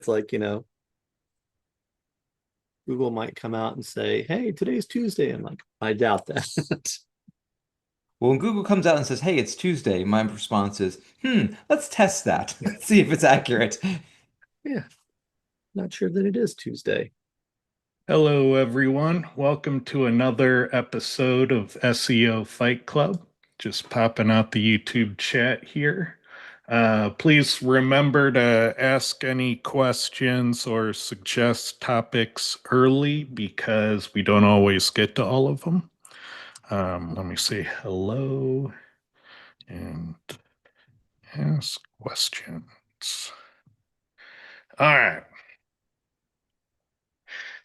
It's like, Google might come out and say, hey, today's Tuesday. I'm like, I doubt that. Well, when Google comes out and says, "Hey, it's Tuesday," my response is, let's test that. Let's see if it's accurate." Yeah, not sure that it is Tuesday. Hello, everyone. Welcome to another episode of SEO Fight Club. Just popping out the YouTube chat here. Please remember to ask any questions or suggest topics early because we don't always get to all of them. Let me say hello and ask questions. All right.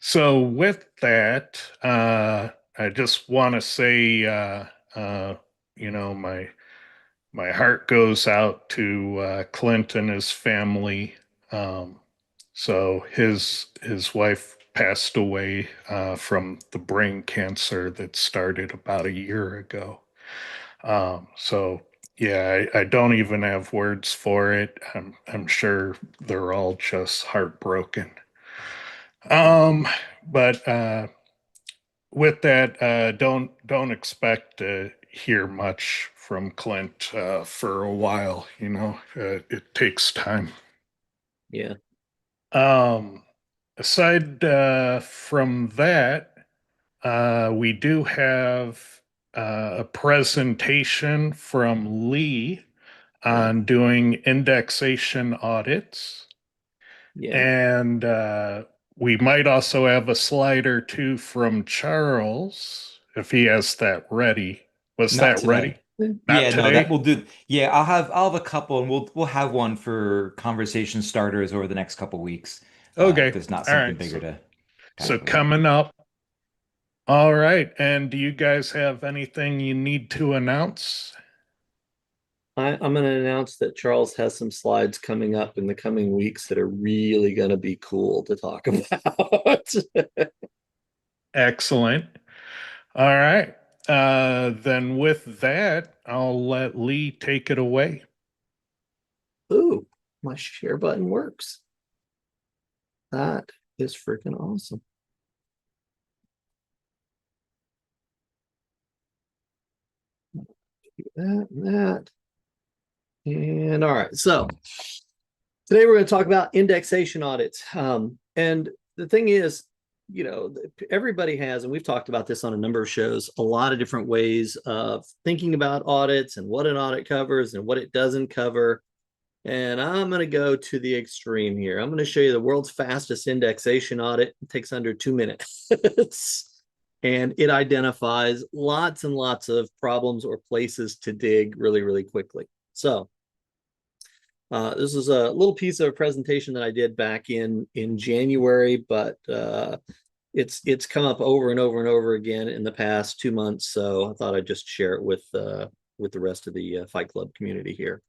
So with that, I just want to say, uh, my heart goes out to Clint and his family. Um, so his wife passed away from the brain cancer that started about a year ago. So yeah, I don't even have words for it. I'm sure they're all just heartbroken. Um, but with that, don't expect to hear much from Clint for a while. It takes time. Yeah. Um, Aside from that, we do have a presentation from Lee Yeah. on doing indexation audits. Yeah. And we might also have a slide or two from Charles if he has that ready. Was Not that ready? today. Not Yeah, no, that today? will do. Yeah, I'll have a couple, and we'll have one for conversation starters over the next couple weeks. If Okay. there's not All something right. bigger So to so talk about. coming up. All right. And do you guys have anything you need to announce? I'm going to announce that Charles has some slides coming up in the coming weeks that are really going to be cool to talk about. Excellent. All right. Then with that, I'll let Lee take it away. Ooh, my share button works. That is freaking awesome. That. And all right. So today we're going to talk about indexation audits. And the thing is, everybody has, and we've talked about this on a number of shows, a lot of different ways of thinking about audits and what an audit covers and what it doesn't cover. And I'm going to go to the extreme here. I'm going to show you the world's fastest indexation audit. It takes under 2 minutes. And it identifies lots and lots of problems or places to dig really, really quickly. So this is a little piece of a presentation that I did back in January, but it's come up over and over and over again in the past 2 months. So I thought I'd just share it with the rest of the Fight Club community here.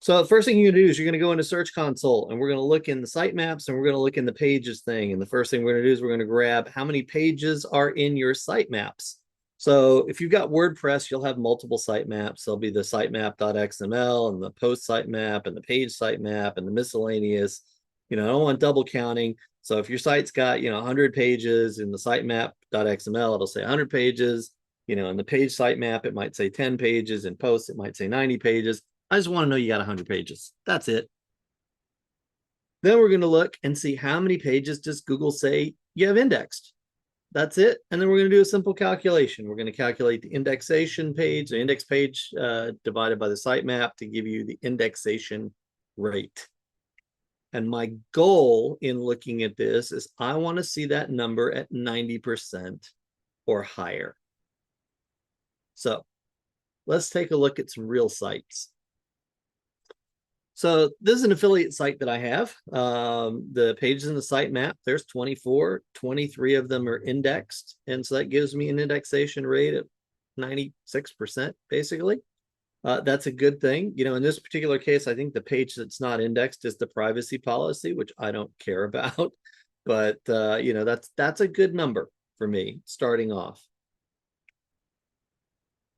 So the first thing you're gonna do is you're gonna go into Search Console and we're gonna look in the sitemaps and we're gonna look in the pages thing. And the first thing we're gonna do is we're gonna grab how many pages are in your sitemaps. So if you've got WordPress, you'll have multiple sitemaps. There'll be the sitemap.xml and the post sitemap and the page sitemap and the miscellaneous. I don't want double counting. So if your site's got, 100 pages in the sitemap.xml, it'll say 100 pages. In the page sitemap, it might say 10 pages. In post, it might say 90 pages. I just want to know you got 100 pages. That's it. Then we're going to look and see how many pages does Google say you have indexed. That's it. And then we're going to do a simple calculation. We're going to calculate the indexation page, the index page divided by the sitemap to give you the indexation rate. And my goal in looking at this is I want to see that number at 90% or higher. So let's take a look at some real sites. So this is an affiliate site that I have. The pages in the sitemap, there's 24, 23 of them are indexed. And so that gives me an indexation rate of 96%, basically. That's a good thing. In this particular case, I think the page that's not indexed is the privacy policy, which I don't care about. But, that's a good number for me starting off.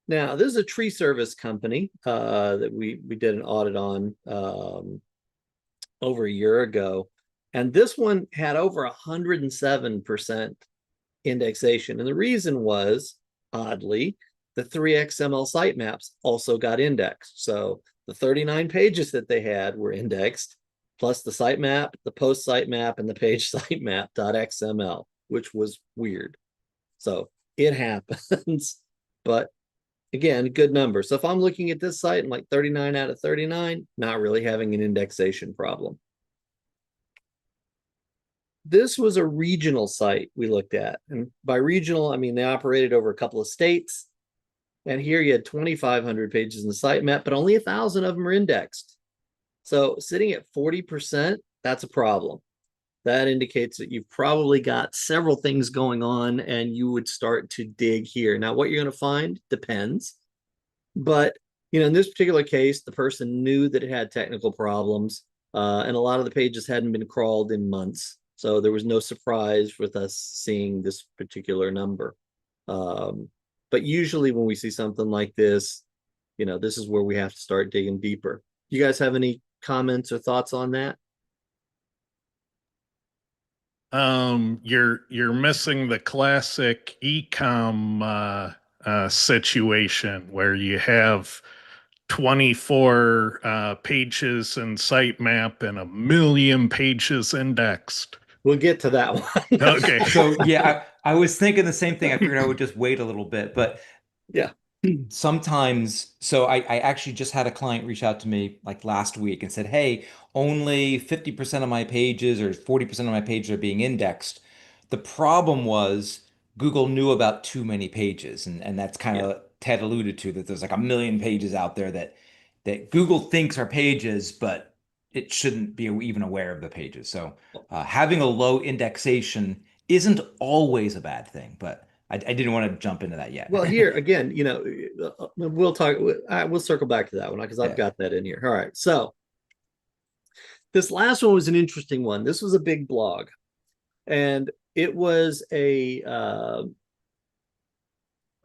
Now, this is a tree service company that we did an audit on over a year ago. And this one had over 107% indexation. And the reason was, oddly, the 3 XML sitemaps also got indexed. So the 39 pages that they had were indexed, plus the sitemap, the post sitemap, and the page sitemap.xml, which was weird. So it happens, but again, good number. So if I'm looking at this site and like 39 out of 39, not really having an indexation problem. This was a regional site we looked at. And by regional, I mean they operated over a couple of states. And here you had 2,500 pages in the sitemap, but only 1,000 of them are indexed. So sitting at 40%, that's a problem. That indicates that you've probably got several things going on and you would start to dig here. Now, what you're going to find depends. But, in this particular case, the person knew that it had technical problems and a lot of the pages hadn't been crawled in months. So there was no surprise with us seeing this particular number. But usually when we see something like this, this is where we have to start digging deeper. You guys have any comments or thoughts on that? You're missing the classic ecom situation where you have 24 pages in sitemap and 1,000,000 pages indexed. We'll get to that one. Okay. So yeah, I was thinking the same thing. I figured I would just wait a little bit, but yeah, sometimes, so I actually just had a client reach out to me like last week and said, hey, only 50% of my pages or 40% of my pages are being indexed. The problem was Google knew about too many pages, and that's kind of Ted alluded to, that there's like 1,000,000 pages out there that Google thinks are pages, but it shouldn't be even aware of the pages. So having a low indexation isn't always a bad thing, but I didn't want to jump into that yet. Well, here again, we'll talk. We'll circle back to that one because I've got that in here. All right. So this last one was an interesting one. This was a big blog, and it was a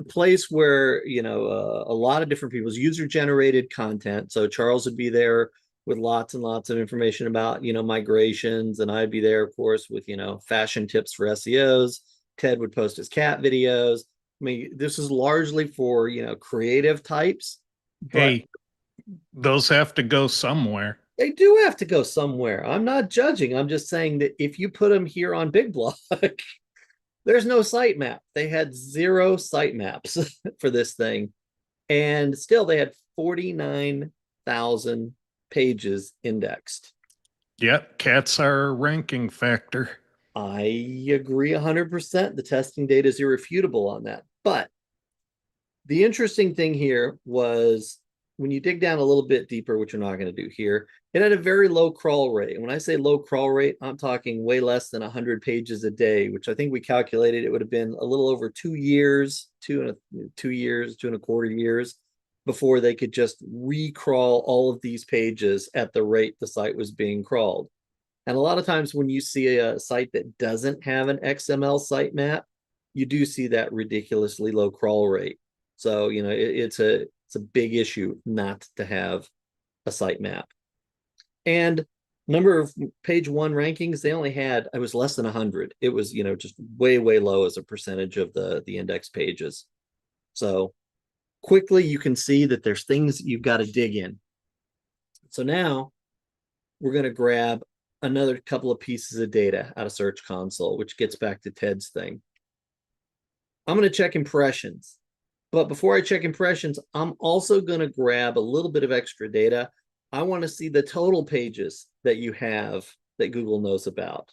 place where a lot of different people's user-generated content. So Charles would be there with lots and lots of information about migrations, and I'd be there, of course, with fashion tips for SEOs. Ted would post his cat videos. I mean, this is largely for creative types. Hey, those have to go somewhere. They do have to go somewhere. I'm not judging. I'm just saying that if you put them here on Big Blog, there's no sitemap. They had 0 sitemaps for this thing. And still they had 49,000 pages indexed. Yep, cats are a ranking factor. I agree 100%. The testing data is irrefutable on that. But the interesting thing here was when you dig down a little bit deeper, which we're not going to do here, it had a very low crawl rate. And when I say low crawl rate, I'm talking way less than 100 pages a day, which I think we calculated it would have been a little over 2 years, 2.25 years before they could just recrawl all of these pages at the rate the site was being crawled. And a lot of times when you see a site that doesn't have an XML sitemap, you do see that ridiculously low crawl rate. So, it's a big issue not to have a sitemap. And number of page 1 rankings, they only had, it was less than 100. It was, just way, way low as a percentage of the index pages. So quickly you can see that there's things that you've got to dig in. So now we're going to grab another couple of pieces of data out of Search Console, which gets back to Ted's thing. I'm going to check impressions. But before I check impressions, I'm also going to grab a little bit of extra data. I want to see the total pages that you have that Google knows about.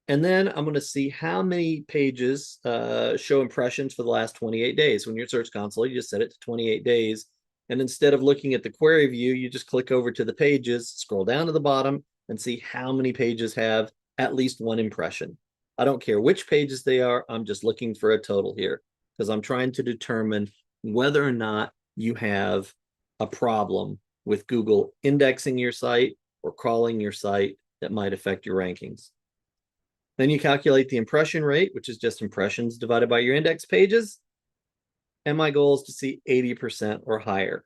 And then I'm going to see how many pages show impressions for the last 28 days. When you're Search Console, you just set it to 28 days. And instead of looking at the query view, you just click over to the pages, scroll down to the bottom, and see how many pages have at least 1 impression. I don't care which pages they are. I'm just looking for a total here because I'm trying to determine whether or not you have a problem with Google indexing your site or crawling your site that might affect your rankings. Then you calculate the impression rate, which is just impressions divided by your index pages. And my goal is to see 80% or higher.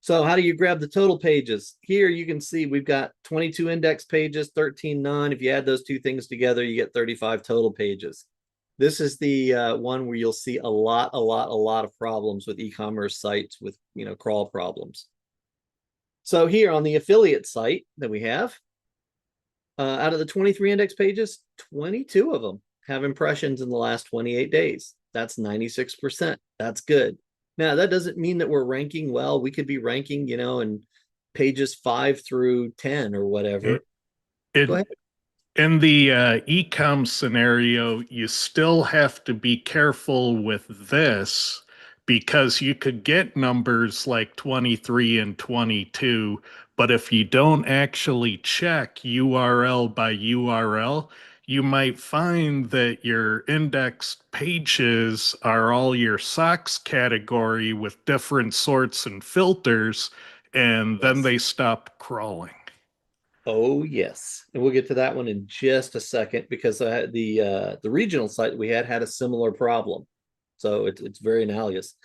So how do you grab the total pages? Here you can see we've got 22 index pages, 13 non. If you add those two things together, you get 35 total pages. This is the one where you'll see a lot of problems with e-commerce sites with, crawl problems. So here on the affiliate site that we have, out of the 23 index pages, 22 of them have impressions in the last 28 days. That's 96%. That's good. Now, that doesn't mean that we're ranking well. We could be ranking, in pages 5 through 10 or whatever. Go ahead. In the e-com scenario, you still have to be careful with this because you could get numbers like 23 and 22, but if you don't actually check URL by URL, you might find that your indexed pages are all your socks category with different sorts and filters, and then Yes. they stop crawling. Oh, yes. And we'll get to that one in just a second because the regional site we had a similar problem. So it's very analogous.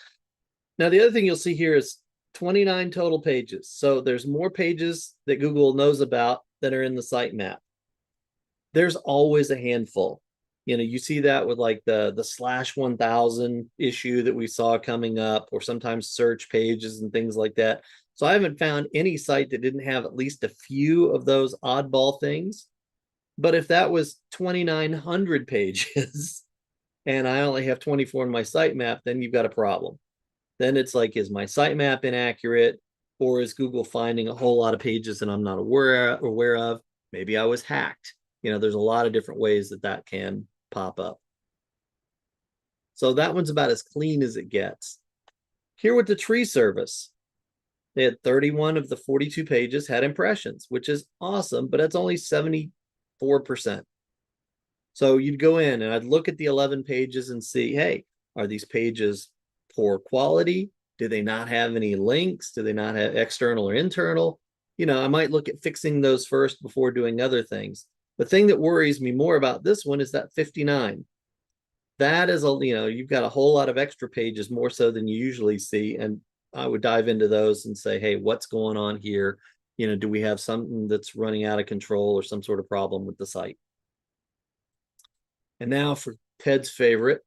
Now, the other thing you'll see here is 29 total pages. So there's more pages that Google knows about that are in the sitemap. There's always a handful. You see that with like the /1000 issue that we saw coming up, or sometimes search pages and things like that. So I haven't found any site that didn't have at least a few of those oddball things. But if that was 2,900 pages and I only have 24 in my sitemap, then you've got a problem. Then it's like, is my sitemap inaccurate, or is Google finding a whole lot of pages that I'm not aware of? Maybe I was hacked. There's a lot of different ways that can pop up. So that one's about as clean as it gets. Here with the tree service, they had 31 of the 42 pages had impressions, which is awesome, but that's only 74%. So you'd go in and I'd look at the 11 pages and see, hey, are these pages poor quality? Do they not have any links? Do they not have external or internal? I might look at fixing those first before doing other things. The thing that worries me more about this one is that 59. That is you've got a whole lot of extra pages, more so than you usually see. And I would dive into those and say, hey, what's going on here? Do we have something that's running out of control or some sort of problem with the site? And now for Ted's favorite.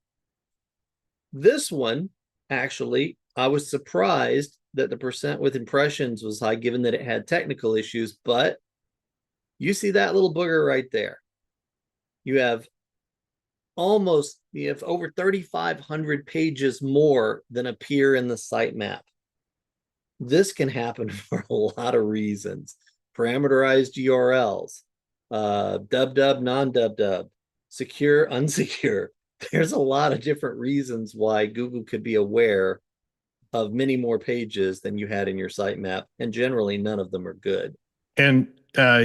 This one, actually, I was surprised that the percent with impressions was high, given that it had technical issues, but you see that little booger right there. You have over 3,500 pages more than appear in the sitemap. This can happen for a lot of reasons. Parameterized URLs, dub, non-dub, secure, unsecure. There's a lot of different reasons why Google could be aware of many more pages than you had in your sitemap, and generally none of them are good. And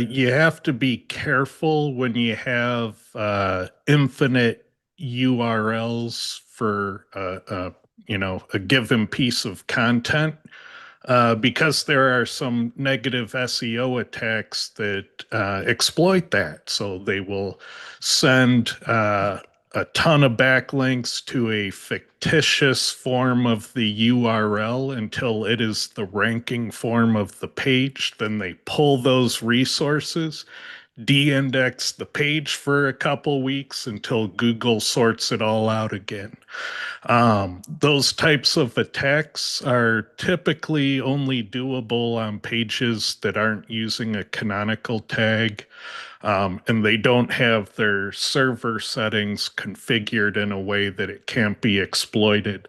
you have to be careful when you have infinite URLs for a given piece of content, because there are some negative SEO attacks that exploit that. So they will send a ton of backlinks to a fictitious form of the URL until it is the ranking form of the page. Then they pull those resources, de-index the page for a couple weeks until Google sorts it all out again. Those types of attacks are typically only doable on pages that aren't using a canonical tag, and they don't have their server settings configured in a way that it can't be exploited.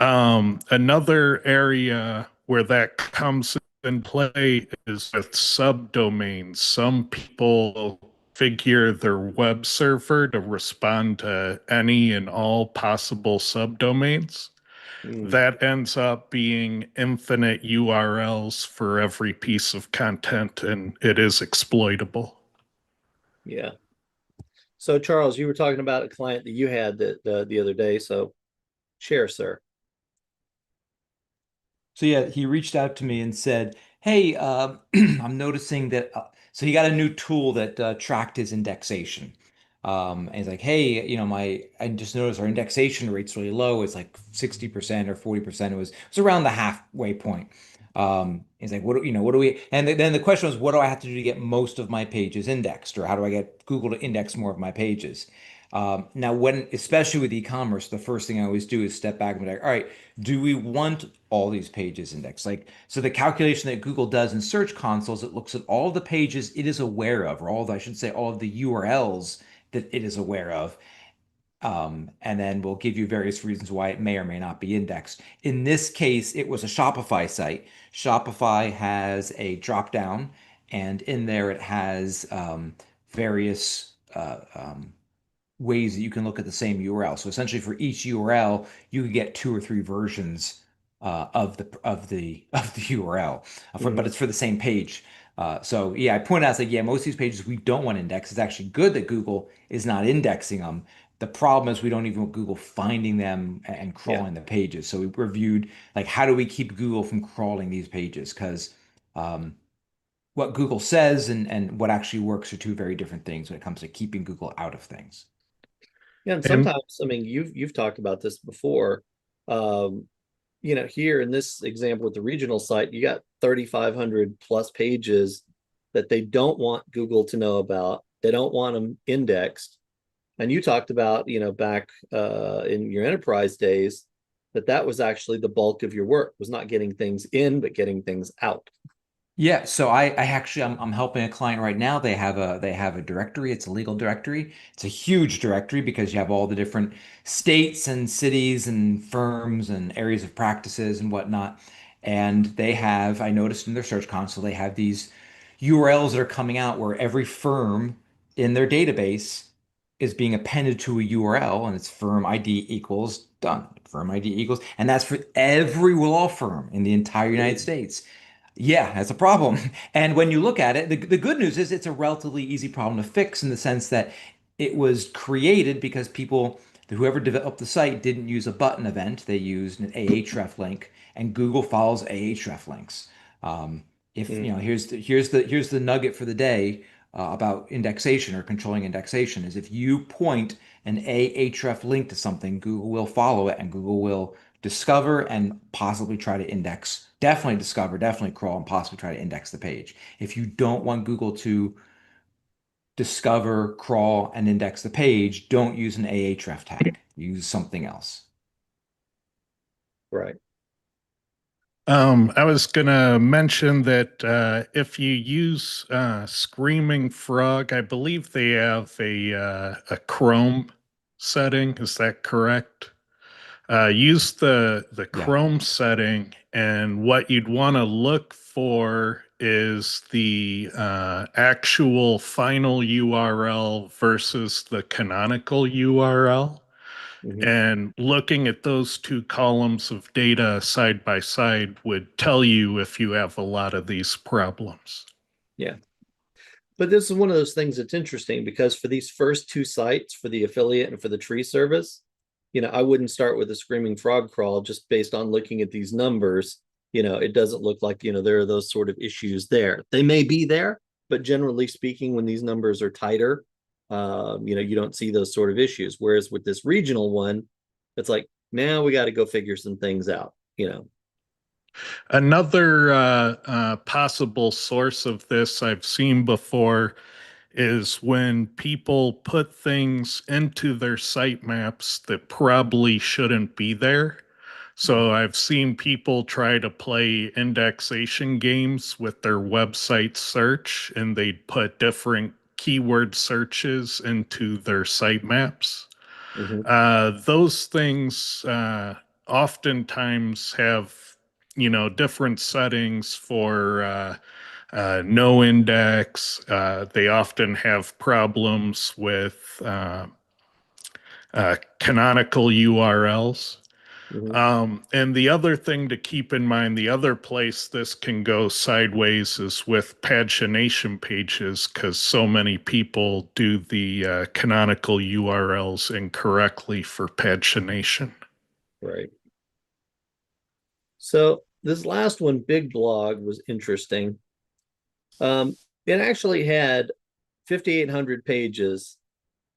Another area where that comes in play is with subdomains. Some people configure their web server to respond to any and all possible subdomains. That ends up being infinite URLs for every piece of content, and it is exploitable. Yeah. So Charles, you were talking about a client that you had the other day. So share, sir. So yeah, he reached out to me and said, "Hey, I'm noticing that." So he got a new tool that tracked his indexation. And he's like, "Hey, I just noticed our indexation rate's really low. It's like 60% or 40%. It was around the halfway point." He's like, what do we, and then the question was, what do I have to do to get most of my pages indexed, or how do I get Google to index more of my pages? Now, especially with e-commerce, the first thing I always do is step back and be like, all right, do we want all these pages indexed? Like, so the calculation that Google does in Search Consoles, it looks at all the pages it is aware of, or I should say, all of the URLs that it is aware of. And then we'll give you various reasons why it may or may not be indexed. In this case, it was a Shopify site. Shopify has a drop down, and in there it has various ways that you can look at the same URL. So essentially, for each URL, you could get 2 or 3 versions of the URL, but it's for the same page. So yeah, I point out, it's like, yeah, most of these pages we don't want to index. It's actually good that Google is not indexing them. The problem is we don't even want Google finding them and crawling the pages. So we reviewed, like, how do we keep Google from crawling these pages? Because what Google says and what actually works are 2 very different things when it comes to keeping Google out of things. Yeah, and sometimes, I mean, you've talked about this before. Here in this example with the regional site, you got 3,500 plus pages that they don't want Google to know about. They don't want them indexed. And you talked about, back in your enterprise days, that was actually the bulk of your work, was not getting things in, but getting things out. Yeah, so I actually I'm helping a client right now. They have a directory. It's a legal directory. It's a huge directory because you have all the different states and cities and firms and areas of practices and whatnot. And I noticed in their Search Console, they have these URLs that are coming out where every firm in their database is being appended to a URL, and it's firm ID equals done. Firm ID equals, and that's for every law firm in the entire United States. Yeah, that's a problem. And when you look at it, the good news is it's a relatively easy problem to fix, in the sense that it was created because whoever developed the site didn't use a button event. They used an Ahref link, and Google follows Ahref links. If you know, here's the nugget for the day about indexation or controlling indexation is, if you point an Ahref link to something, Google will follow it, and Google will discover and possibly try to index, definitely discover, definitely crawl, and possibly try to index the page. If you don't want Google to discover, crawl, and index the page, don't use an Ahref tag. Use something else. Right. I was gonna mention that if you use Screaming Frog, I believe they have a Chrome setting. Is that correct? Use the Yeah. Chrome setting, and what you'd want to look for is the actual final URL versus the canonical URL. And looking at those 2 columns of data side by side would tell you if you have a lot of these problems. Yeah. But this is one of those things that's interesting, because for these first 2 sites, for the affiliate and for the tree service, I wouldn't start with a screaming frog crawl just based on looking at these numbers. It doesn't look like, there are those sort of issues there. They may be there, but generally speaking, when these numbers are tighter, you don't see those sort of issues. Whereas with this regional one, it's like, now we got to go figure some things out. Another possible source of this I've seen before is when people put things into their sitemaps that probably shouldn't be there. So I've seen people try to play indexation games with their website search, and they'd put different keyword searches into their sitemaps. Those things oftentimes have, different settings for no index. They often have problems with canonical URLs. And the other thing to keep in mind, the other place this can go sideways is with pagination pages, because so many people do the canonical URLs incorrectly for pagination. Right. So this last one, Big Blog, was interesting. It actually had 5,800 pages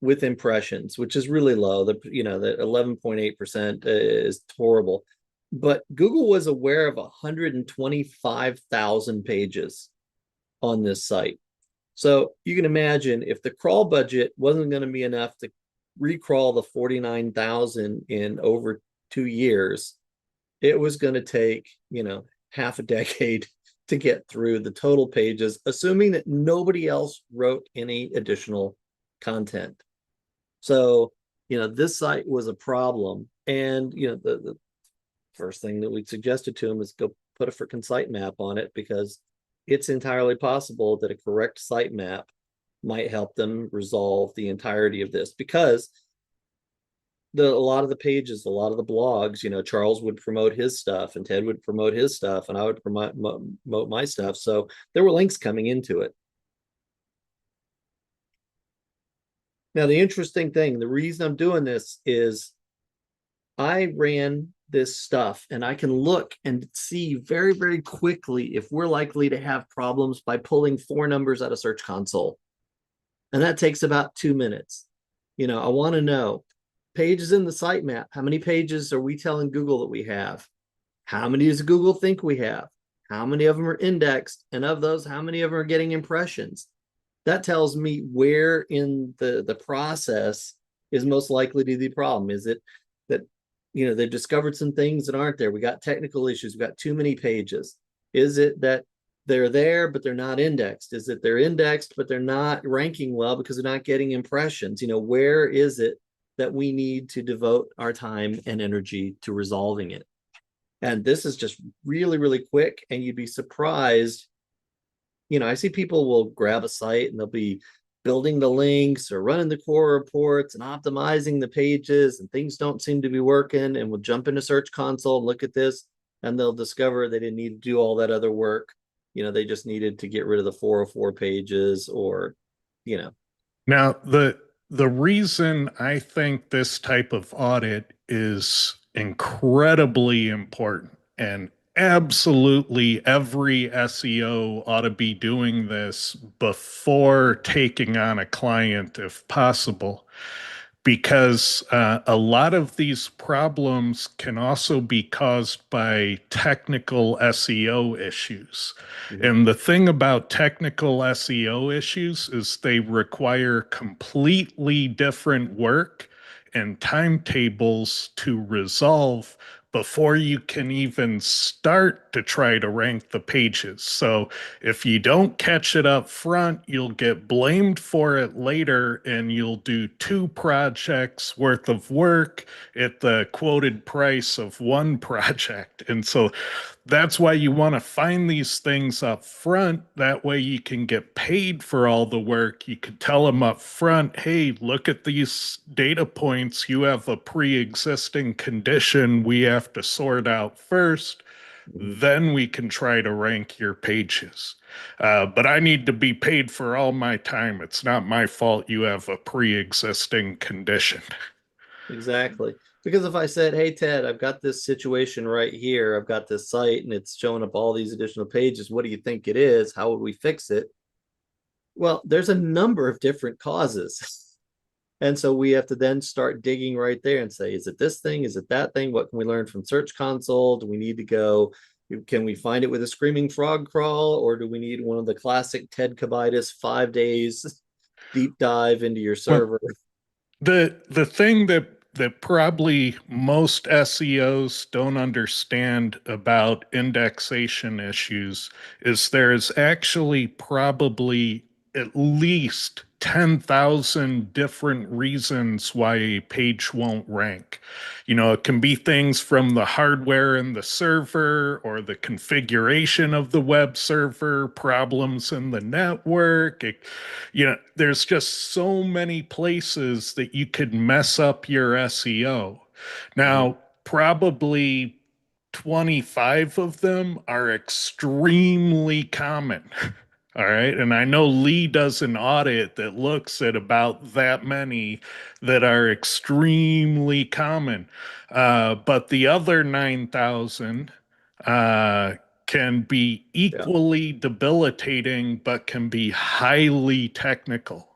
with impressions, which is really low. The 11.8% is horrible. But Google was aware of 125,000 pages on this site. So you can imagine if the crawl budget wasn't going to be enough to recrawl the 49,000 in over 2 years, it was going to take, half a decade to get through the total pages, assuming that nobody else wrote any additional content. So, this site was a problem. And, the first thing that we suggested to him is go put a freaking sitemap on it, because it's entirely possible that a correct sitemap might help them resolve the entirety of this, because a lot of the pages, a lot of the blogs, Charles would promote his stuff and Ted would promote his stuff and I would promote my stuff. So there were links coming into it. Now, the interesting thing, the reason I'm doing this is I ran this stuff and I can look and see very, very quickly if we're likely to have problems by pulling 4 numbers out of Search Console. And that takes about 2 minutes. I want to know pages in the sitemap. How many pages are we telling Google that we have? How many does Google think we have? How many of them are indexed? And of those, how many of them are getting impressions? That tells me where in the process is most likely to be the problem. Is it that, they've discovered some things that aren't there? We got technical issues. We got too many pages. Is it that they're there, but they're not indexed? Is it they're indexed, but they're not ranking well because they're not getting impressions? Where is it that we need to devote our time and energy to resolving it? And this is just really, really quick. And you'd be surprised. I see people will grab a site and they'll be building the links or running the core reports and optimizing the pages, and things don't seem to be working, and we'll jump into Search Console and look at this, and they'll discover they didn't need to do all that other work. They just needed to get rid of the 404 pages, or. Now, the reason I think this type of audit is incredibly important, and absolutely every SEO ought to be doing this before taking on a client if possible, because a lot of these problems can also be caused by technical SEO issues. And the thing about technical SEO issues is they require completely different work and timetables to resolve before you can even start to try to rank the pages. So if you don't catch it up front, you'll get blamed for it later, and you'll do 2 projects worth of work at the quoted price of 1 project. And so that's why you want to find these things up front. That way you can get paid for all the work. You could tell them up front, hey, look at these data points. You have a pre-existing condition we have to sort out first. Then we can try to rank your pages. But I need to be paid for all my time. It's not my fault you have a pre-existing condition. Exactly. Because if I said, hey, Ted, I've got this situation right here, I've got this site and it's showing up all these additional pages, what do you think it is? How would we fix it? Well, there's a number of different causes. And so we have to then start digging right there and say, is it this thing? Is it that thing? What can we learn from Search Console? Do we need to go? Can we find it with a screaming frog crawl? Or do we need one of the classic Ted Kubaitis 5 days deep dive into your server? Well, the thing that probably most SEOs don't understand about indexation issues is there's actually probably at least 10,000 different reasons why a page won't rank. It can be things from the hardware in the server or the configuration of the web server, problems in the network. There's just so many places that you could mess up your SEO. Now, probably 25 of them are extremely common. All right. And I know Lee does an audit that looks at about that many that are extremely common. But the other 9,000 can be equally debilitating, but can be highly technical.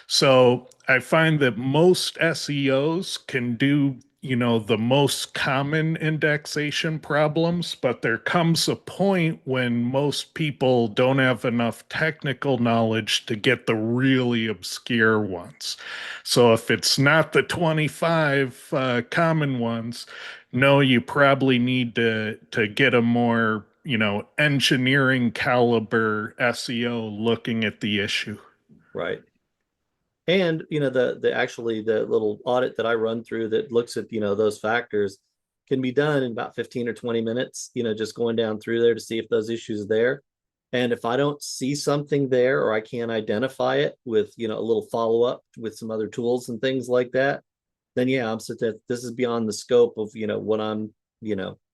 So I find that most SEOs can do the most common indexation problems, but there comes a point when most people don't have enough technical knowledge to get the really obscure ones. So if it's not the 25 common ones, no, you probably need to get a more, engineering caliber SEO looking at the issue. Right. And the actually the little audit that I run through that looks at those factors can be done in about 15 or 20 minutes, just going down through there to see if those issues are there. And if I don't see something there, or I can't identify it with a little follow-up with some other tools and things like that, then yeah, this is beyond the scope of what I'm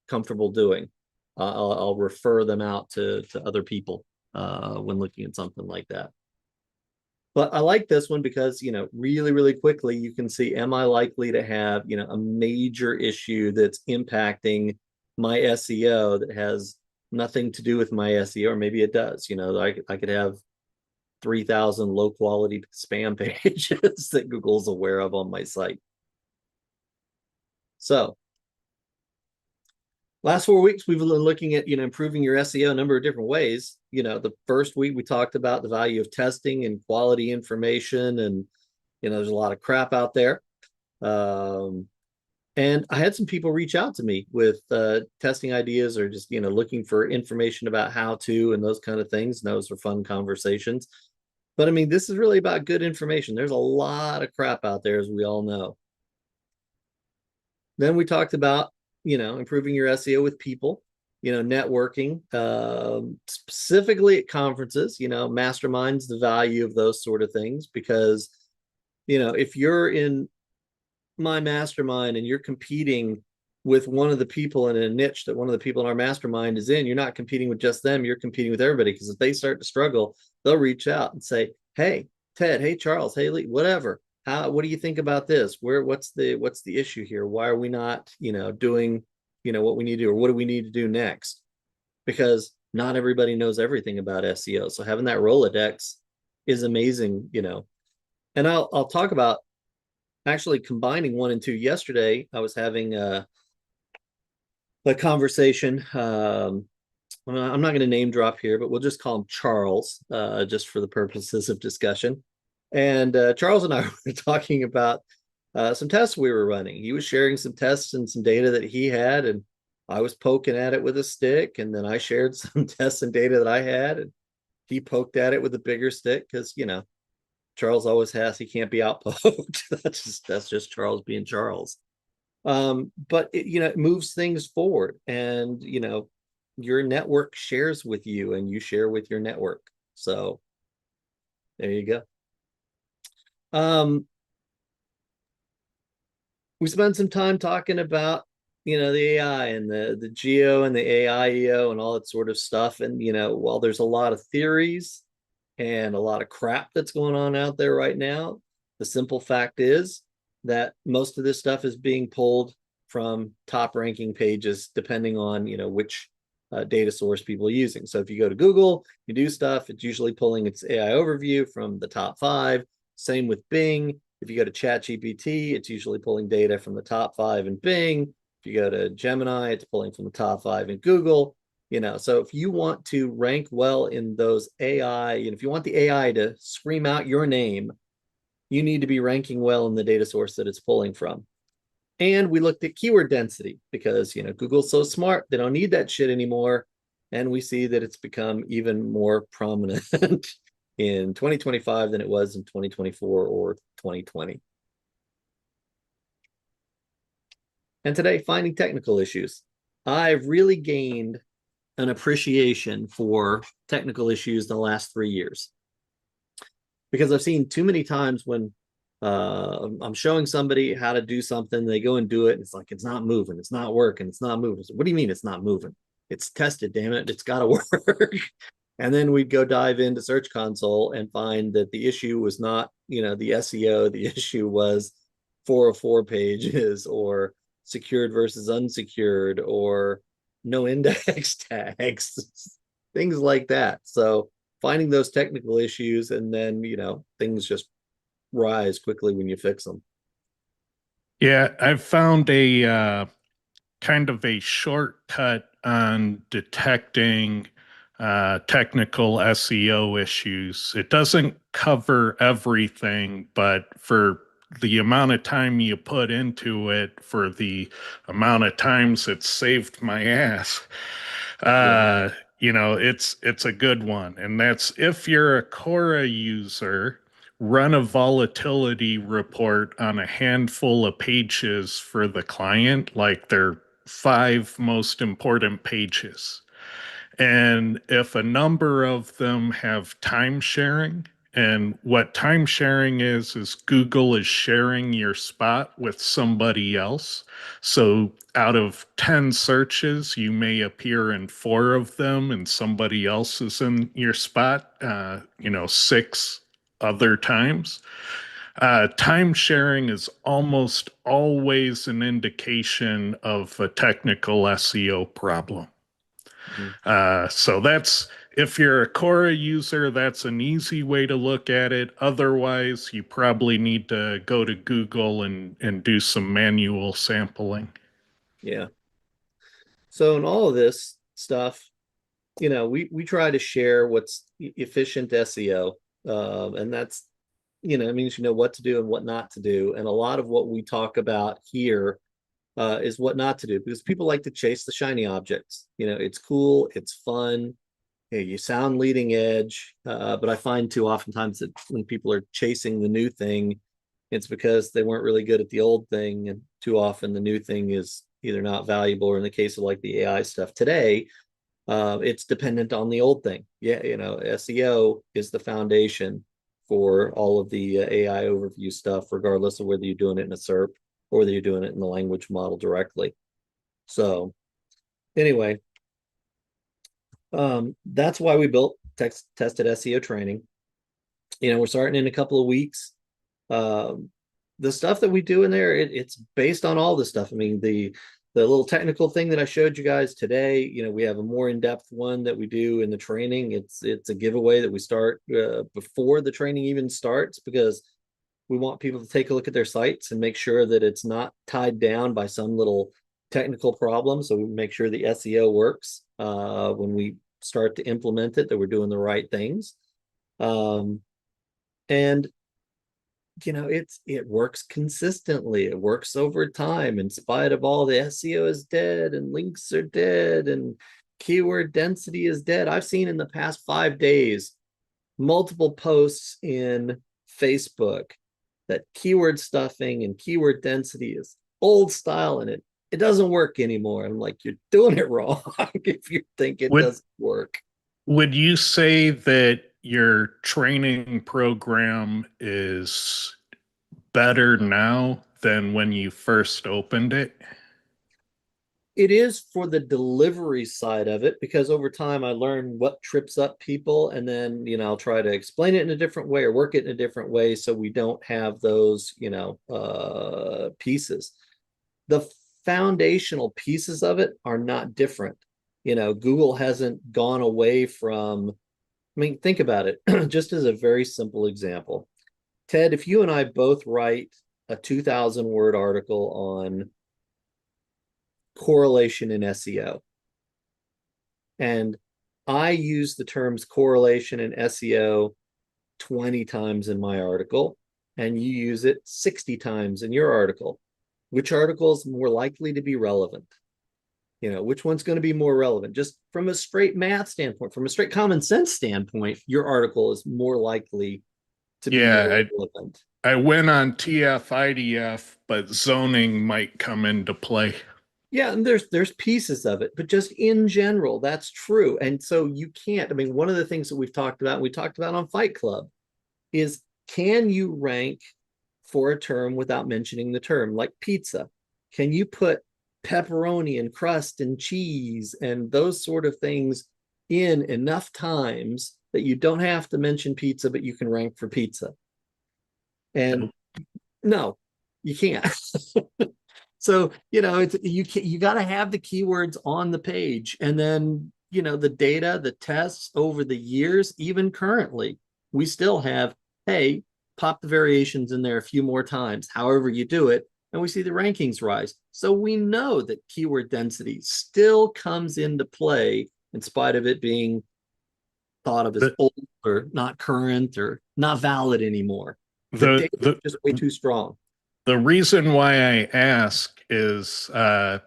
comfortable doing. I'll refer them out to other people when looking at something like that. But I like this one because, really, really quickly, you can see, am I likely to have, a major issue that's impacting my SEO that has nothing to do with my SEO, or maybe it does. I could have 3,000 low quality spam pages that Google's aware of on my site. So last 4 weeks, we've been looking at, improving your SEO a number of different ways. The first week we talked about the value of testing and quality information, and, there's a lot of crap out there. And I had some people reach out to me with testing ideas, or just, looking for information about how to, and those kind of things. And those were fun conversations. But I mean, this is really about good information. There's a lot of crap out there, as we all know. Then we talked about improving your SEO with people, networking, specifically at conferences, masterminds, the value of those sort of things. Because, if you're in my mastermind and you're competing with one of the people in a niche that one of the people in our mastermind is in, you're not competing with just them, you're competing with everybody. Because if they start to struggle, they'll reach out and say, hey, Ted, hey, Charles, hey, Lee, whatever. What do you think about this? What's the issue here? Why are we not, doing, what we need to do, or what do we need to do next? Because not everybody knows everything about SEO. So having that Rolodex is amazing, And I'll talk about actually combining 1 and 2. Yesterday, I was having a conversation. I'm not going to name drop here, but we'll just call him Charles, just for the purposes of discussion. And Charles and I were talking about some tests we were running. He was sharing some tests and some data that he had, and I was poking at it with a stick. And then I shared some tests and data that I had, and he poked at it with a bigger stick because, Charles always has. He can't be outpoked. that's just Charles being Charles. But it moves things forward, and your network shares with you, and you share with your network. So there you go. We spent some time talking about the AI and the geo and the AIEO and all that sort of stuff. And while there's a lot of theories and a lot of crap that's going on out there right now, the simple fact is that most of this stuff is being pulled from top ranking pages, depending on which data source people are using. So if you go to Google, you do stuff, it's usually pulling its AI overview from the top 5. Same with Bing. If you go to ChatGPT, it's usually pulling data from the top 5 in Bing. If you go to Gemini, it's pulling from the top 5 in Google. So if you want to rank well in those AI, and if you want the AI to scream out your name, you need to be ranking well in the data source that it's pulling from. And we looked at keyword density because, Google's so smart, they don't need that shit anymore. And we see that it's become even more prominent in 2025 than it was in 2024 or 2020. And today, finding technical issues. I've really gained an appreciation for technical issues in the last 3 years, because I've seen too many times when I'm showing somebody how to do something, they go and do it, and it's like, it's not moving, it's not working, it's not moving. So, what do you mean it's not moving? It's tested, damn it, it's got to work. And then we'd go dive into Search Console and find that the issue was not, the SEO, the issue was 404 pages, or secured versus unsecured, or no index tags, things like that. So finding those technical issues, and then, things just rise quickly when you fix them. Yeah, I've found a kind of a shortcut on detecting technical SEO issues. It doesn't cover everything, but for the amount of time you put into it, for the amount of times it's saved my ass, Yeah. uh, it's a good one. And that's if you're a Quora user, run a volatility report on a handful of pages for the client, like their 5 most important pages. And if a number of them have time sharing, and what time sharing is Google is sharing your spot with somebody else. So out of 10 searches, you may appear in 4 of them, and somebody else is in your spot, 6 other times. Time sharing is almost always an indication of a technical SEO problem. Mhm. So that's if you're a Quora user, that's an easy way to look at it. Otherwise, you probably need to go to Google and do some manual sampling. Yeah. So in all of this stuff, we try to share what's efficient SEO. And that's, it means you know what to do and what not to do. And a lot of what we talk about here is what not to do because people like to chase the shiny objects. It's cool, it's fun, you sound leading edge, but I find too oftentimes that when people are chasing the new thing, it's because they weren't really good at the old thing, and too often the new thing is either not valuable, or in the case of like the AI stuff today, it's dependent on the old thing. Yeah, SEO is the foundation for all of the AI overview stuff, regardless of whether you're doing it in a SERP or whether you're doing it in the language model directly. So anyway, that's why we built tested SEO training. We're starting in a couple of weeks. Um, the stuff that we do in there, it's based on all the stuff. I mean, the little technical thing that I showed you guys today, we have a more in-depth one that we do in the training. It's a giveaway that we start before the training even starts, because we want people to take a look at their sites and make sure that it's not tied down by some little technical problem. So we make sure the SEO works when we start to implement it, that we're doing the right things. And it works consistently. It works over time, in spite of all the SEO is dead and links are dead and keyword density is dead. I've seen in the past 5 days multiple posts in Facebook that keyword stuffing and keyword density is old style, and it doesn't work anymore. I'm like, you're doing it wrong if you think it Would doesn't work. would you say that your training program is better now than when you first opened it? It is for the delivery side of it, because over time I learn what trips up people, and then I'll try to explain it in a different way or work it in a different way so we don't have those pieces. The foundational pieces of it are not different. Google hasn't gone away from, I mean, think about it. Just as a very simple example, Ted, if you and I both write a 2,000 word article on correlation in SEO, and I use the terms correlation and SEO 20 times in my article, and you use it 60 times in your article, which article is more likely to be relevant? Which one's going to be more relevant? Just from a straight math standpoint, from a straight common sense standpoint, your article is more likely to be more Yeah, relevant. I went on TF-IDF, but zoning might come into play. Yeah, and there's pieces of it, but just in general, that's true. And so you can't, I mean, one of the things that we've talked about, and we talked about on Fight Club, is can you rank for a term without mentioning the term, like pizza? Can you put pepperoni and crust and cheese and those sort of things in enough times that you don't have to mention pizza, but you can rank for pizza? And no, you can't. So, you got to have the keywords on the page. And then, the data, the tests over the years, even currently, we still have, hey, pop the variations in there a few more times, however you do it. and we see the rankings rise. So we know that keyword density still comes into play in spite of it being thought of as The old or not current or not valid anymore. The the data is the just way too strong. The reason why I ask is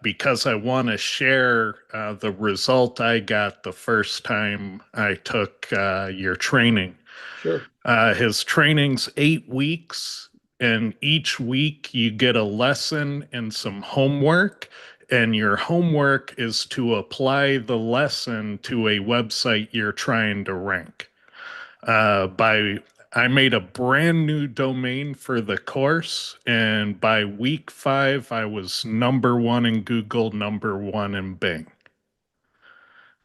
because I want to share the result I got the first time I took your training. Sure. His training's 8 weeks, and each week you get a lesson and some homework. And your homework is to apply the lesson to a website you're trying to rank. By I made a brand new domain for the course, and by week 5, I was #1 in Google, #1 in Bing.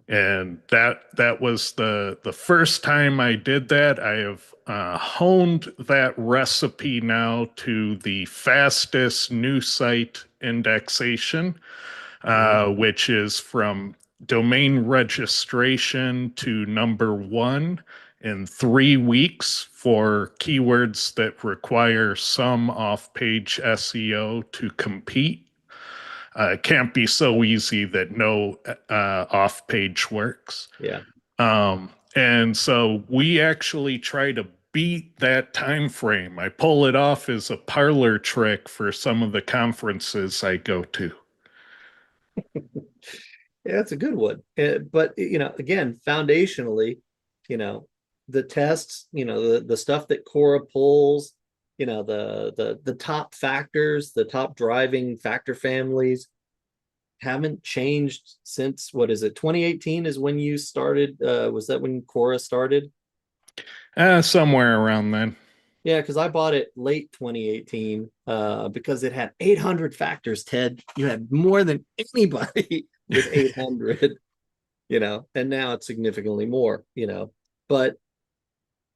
And that was the first time I did that. I have honed that recipe now to the fastest new site indexation, which is from domain registration to #1 in 3 weeks for keywords that require some off-page SEO to compete. It can't be so easy that no off-page works. Yeah. And so we actually try to beat that time frame. I pull it off as a parlor trick for some of the conferences I go to. Yeah, that's a good one. But again, foundationally, you know, the tests, the stuff that Cora pulls, the top factors, the top driving factor families haven't changed since, what is it? 2018 is when you started. Was that when Cora started? Somewhere around then. Yeah, because I bought it late 2018 because it had 800 factors, Ted. You had more than anybody with 800, and now it's significantly more, but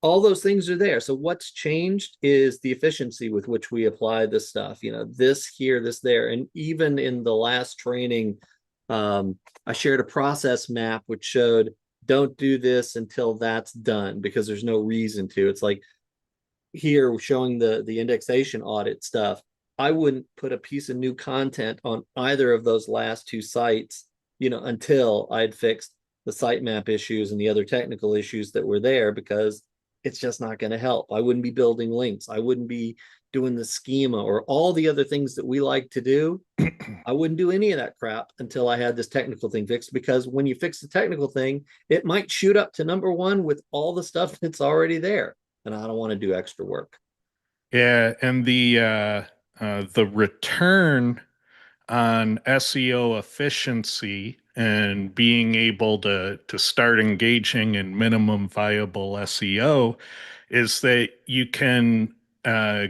all those things are there. So what's changed is the efficiency with which we apply this stuff, this here, this there. And even in the last training, I shared a process map which showed don't do this until that's done because there's no reason to. It's like here showing the indexation audit stuff. I wouldn't put a piece of new content on either of those last two sites, until I'd fixed the sitemap issues and the other technical issues that were there, because it's just not going to help. I wouldn't be building links. I wouldn't be doing the schema or all the other things that we like to do. I wouldn't do any of that crap until I had this technical thing fixed, because when you fix the technical thing, it might shoot up to #1 with all the stuff that's already there. And I don't want to do extra work. Yeah, and the return on SEO efficiency and being able to start engaging in minimum viable SEO is that you can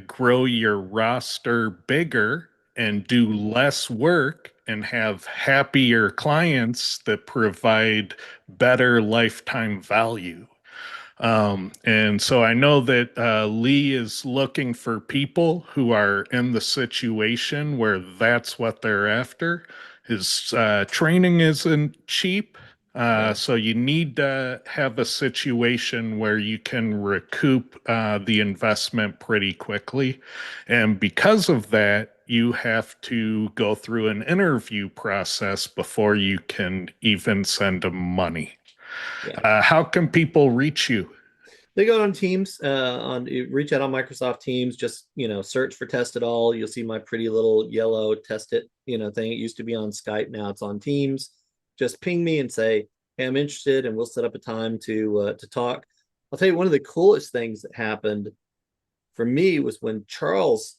grow your roster bigger and do less work and have happier clients that provide better lifetime value. And so I know that Lee is looking for people who are in the situation where that's what they're after. His training isn't cheap. Right. So you need to have a situation where you can recoup the investment pretty quickly. And because of that, you have to go through an interview process before you can even send them money. Yeah. How can people reach you? They go on Teams, reach out on Microsoft Teams, just, search for Test It All. You'll see my pretty little yellow test it, thing. It used to be on Skype. Now it's on Teams. Just ping me and say, hey, I'm interested, and we'll set up a time to talk. I'll tell you, one of the coolest things that happened for me was when Charles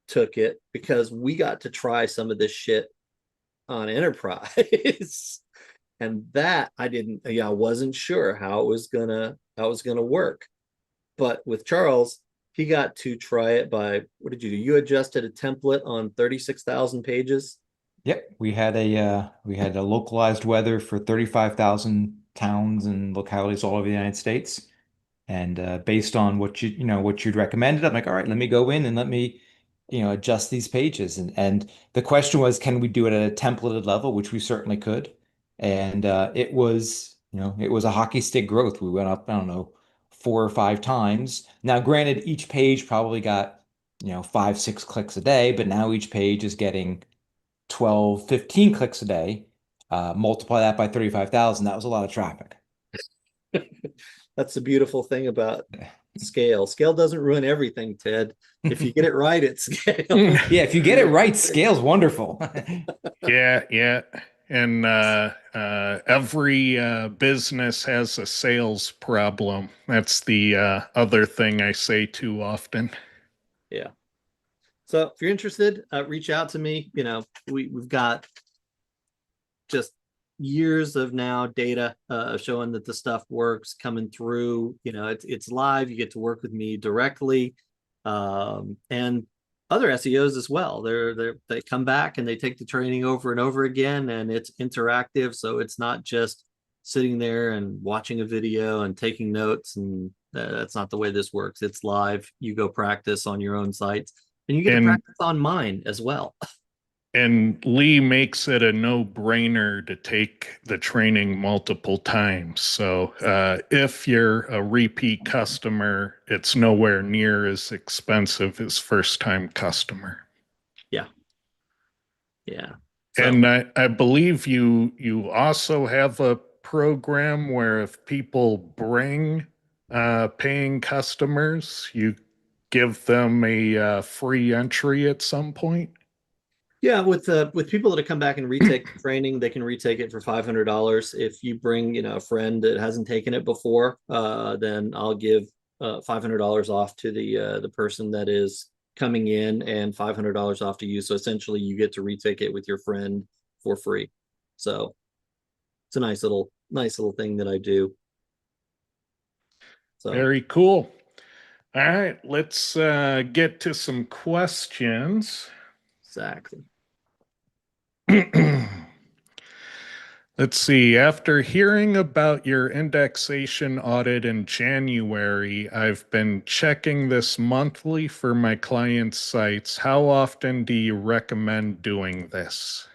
took it, because we got to try some of this shit on Enterprise. And that I wasn't sure how it was gonna work. But with Charles, he got to try it by, what did you do? You adjusted a template on 36,000 pages. Yep, we had a localized weather for 35,000 towns and localities all over the United States. And based on what what you'd recommended, I'm like, all right, let me go in and let me, adjust these pages. And the question was, can we do it at a templated level, which we certainly could. And it was, it was a hockey stick growth. We went up, I don't know, 4 or 5 times. Now, granted, each page probably got 5, 6 clicks a day, but now each page is getting 12, 15 clicks a day. Multiply that by 35,000. That was a lot of traffic. That's the beautiful thing about scale. Scale doesn't ruin everything, Ted. If you get it right at scale. Yeah, if you get it right, scale's wonderful. Yeah, yeah. And every business has a sales problem. That's the other thing I say too often. Yeah. So if you're interested, reach out to me. We've got just years of now data showing that the stuff works coming through. It's live. You get to work with me directly, and other SEOs as well. They come back and they take the training over and over again, and it's interactive. So it's not just sitting there and watching a video and taking notes, and that's not the way this works. It's live. You go practice on your own sites, and you get to practice on mine as well. And Lee makes it a no-brainer to take the training multiple times. So if you're a repeat customer, it's nowhere near as expensive as first-time customer. Yeah. Yeah. So, and I believe you also have a program where if people bring paying customers, you give them a free entry at some point. yeah, with people that have come back and retake the training, they can retake it for $500. If you bring, a friend that hasn't taken it before, then I'll give $500 off to the person that is coming in, and $500 off to you. So essentially, you get to retake it with your friend for free. So it's a nice little thing that I do. So Very cool. All right, let's get to some questions. exactly. Let's see. After hearing about your indexation audit in January, I've been checking this monthly for my clients' sites. How often do you recommend doing this?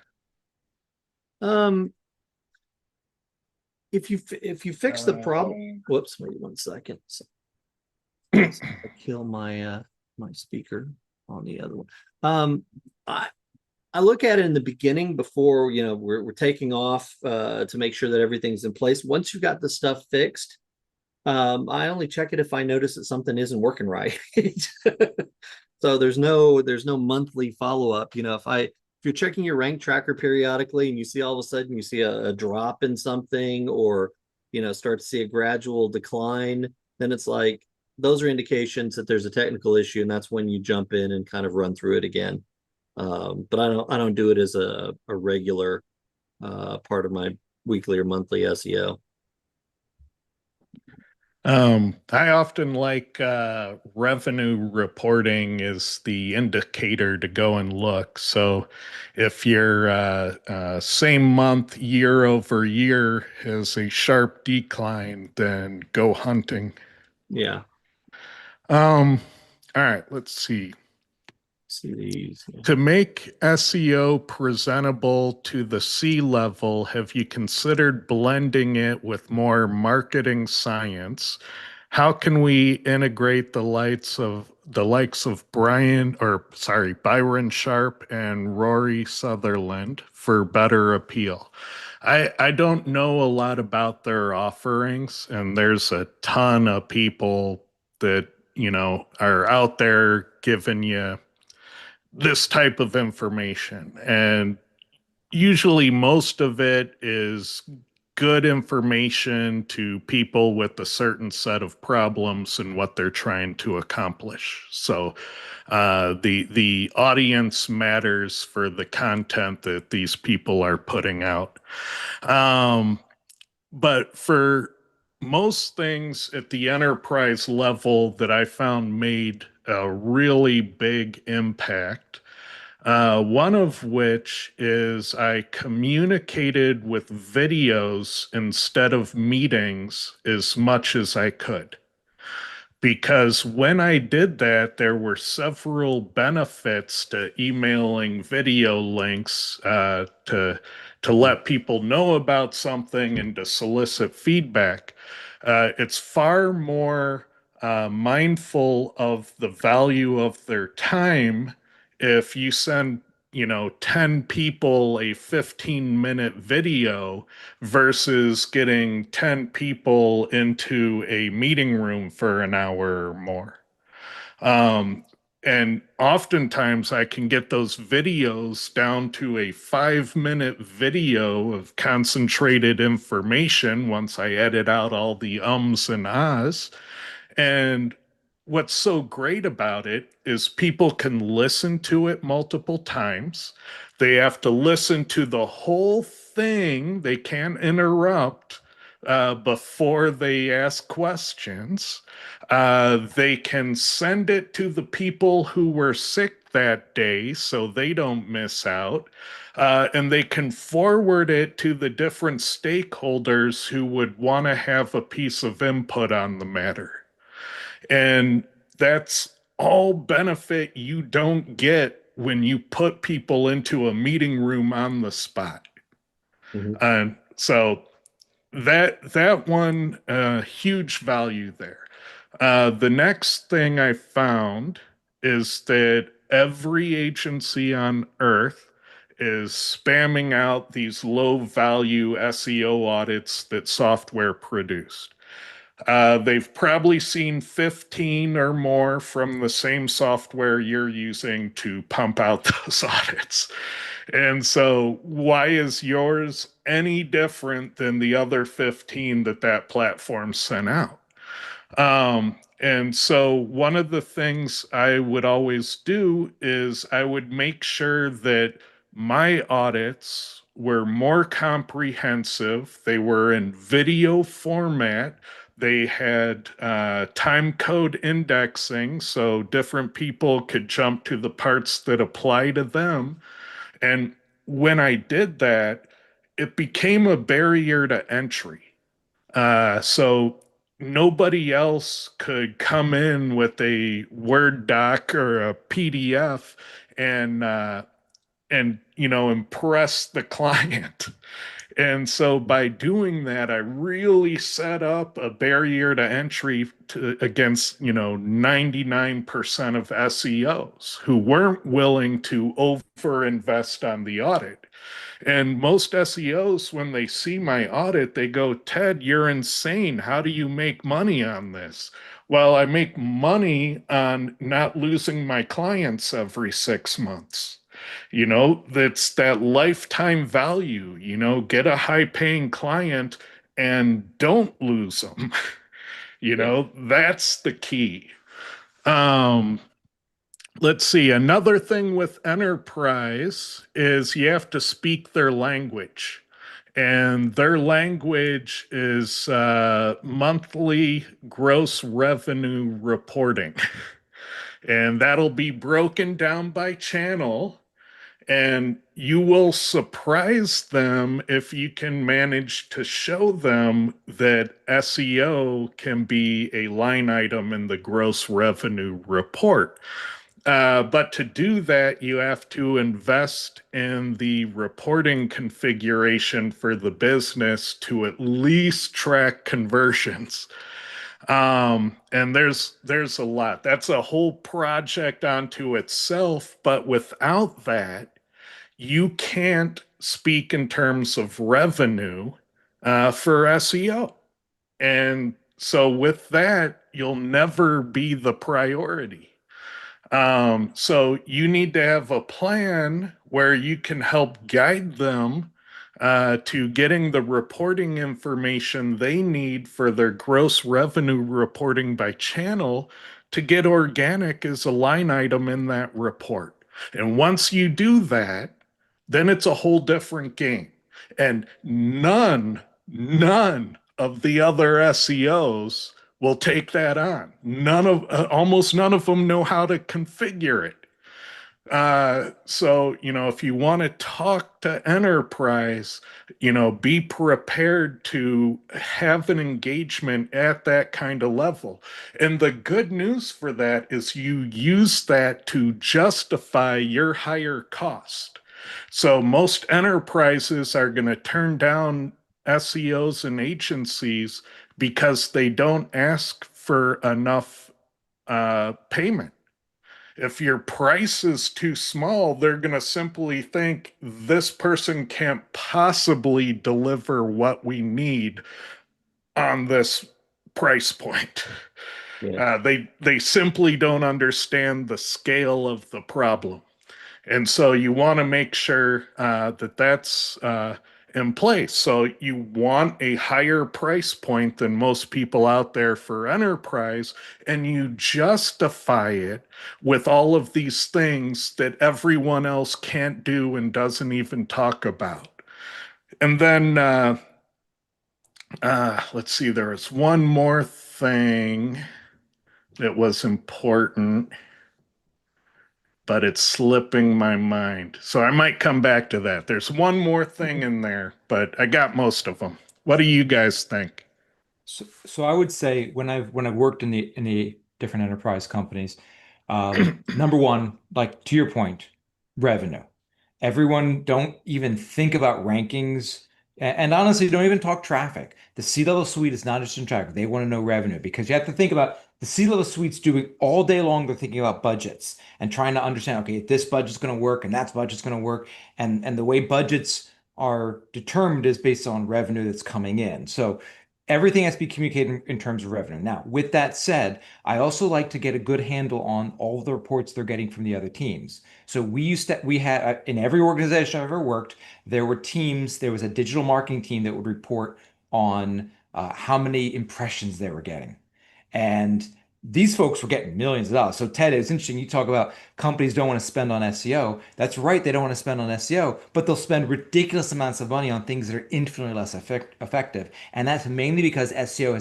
If you fix the problem, whoops, wait 1 second. So, I kill my my speaker on the other one. I look at it in the beginning before we're taking off to make sure that everything's in place. Once you've got the stuff fixed, I only check it if I notice that something isn't working right. So there's no monthly follow-up. If you're checking your rank tracker periodically and you see all of a sudden you see a drop in something, or start to see a gradual decline, then it's like those are indications that there's a technical issue, and that's when you jump in and kind of run through it again. But I don't do it as a regular part of my weekly or monthly SEO. I often like revenue reporting is the indicator to go and look. So if your same month year over year has a sharp decline, then go hunting. Yeah. All right, let's see. See these. To make SEO presentable to the C-level, have you considered blending it with more marketing science? How can we integrate the likes of Byron Sharp and Rory Sutherland for better appeal? I don't know a lot about their offerings, and there's a ton of people that, are out there giving you this type of information. And usually most of it is good information to people with a certain set of problems and what they're trying to accomplish. So the audience matters for the content that these people are putting out. But for most things at the enterprise level that I found made a really big impact, one of which is I communicated with videos instead of meetings as much as I could. Because when I did that, there were several benefits to emailing video links to let people know about something and to solicit feedback. It's far more mindful of the value of their time. If you send, 10 people a 15-minute video versus getting 10 people into a meeting room for an hour or more. And oftentimes I can get those videos down to a 5-minute video of concentrated information once I edit out all the ums and ahs. And what's so great about it is people can listen to it multiple times. They have to listen to the whole thing. They can't interrupt before they ask questions. They can send it to the people who were sick that day so they don't miss out. And they can forward it to the different stakeholders who would want to have a piece of input on the matter. And that's all benefit you don't get when you put people into a meeting room on the spot. Mhm. So that one, huge value there. The next thing I found is that every agency on earth is spamming out these low value SEO audits that software produced. They've probably seen 15 or more from the same software you're using to pump out those audits. And so, why is yours any different than the other 15 that platform sent out? And so, one of the things I would always do is I would make sure that my audits were more comprehensive. They were in video format. They had time code indexing, so different people could jump to the parts that apply to them. And when I did that, it became a barrier to entry. So nobody else could come in with a Word doc or a PDF and impress the client. And so by doing that, I really set up a barrier to entry against 99% of SEOs who weren't willing to overinvest on the audit. And most SEOs, when they see my audit, they go, Ted, you're insane. How do you make money on this? Well, I make money on not losing my clients every 6 months. That's that lifetime value, get a high paying client and don't lose them. That's the key. Um, let's see. Another thing with enterprise is you have to speak their language. And their language is monthly gross revenue reporting. And that'll be broken down by channel. And you will surprise them if you can manage to show them that SEO can be a line item in the gross revenue report. But to do that, you have to invest in the reporting configuration for the business to at least track conversions. And there's a lot. That's a whole project onto itself. But without that, you can't speak in terms of revenue for SEO. And so with that, you'll never be the priority. So you need to have a plan where you can help guide them to getting the reporting information they need for their gross revenue reporting by channel to get organic as a line item in that report. And once you do that, then it's a whole different game. And none of the other SEOs will take that on. Almost none of them know how to configure it. So, if you want to talk to enterprise, be prepared to have an engagement at that kind of level. And the good news for that is you use that to justify your higher cost. So most enterprises are going to turn down SEOs and agencies because they don't ask for enough payment. If your price is too small, they're going to simply think this person can't possibly deliver what we need on this price point. Yeah. They simply don't understand the scale of the problem. And so you want to make sure that that's in place. So you want a higher price point than most people out there for enterprise, and you justify it with all of these things that everyone else can't do and doesn't even talk about. And then let's see, there was one more thing that was important, but it's slipping my mind. So I might come back to that. There's one more thing in there, but I got most of them. What do you guys think? So I would say when I've worked in the different enterprise companies, number one, like to your point, revenue. Everyone don't even think about rankings, and honestly, don't even talk traffic. The C-level suite is not just in traffic; they want to know revenue because you have to think about the C-level suite's doing all day long. They're thinking about budgets and trying to understand, okay, this budget's going to work and that budget's going to work, and the way budgets are determined is based on revenue that's coming in. So everything has to be communicated in terms of revenue. Now, with that said, I also like to get a good handle on all of the reports they're getting from the other teams. So we had in every organization I've ever worked, there were teams, there was a digital marketing team that would report on how many impressions they were getting. And these folks were getting millions of dollars. So Ted, it's interesting. You talk about companies don't want to spend on SEO. That's right. They don't want to spend on SEO, but they'll spend ridiculous amounts of money on things that are infinitely less effective. And that's mainly because SEO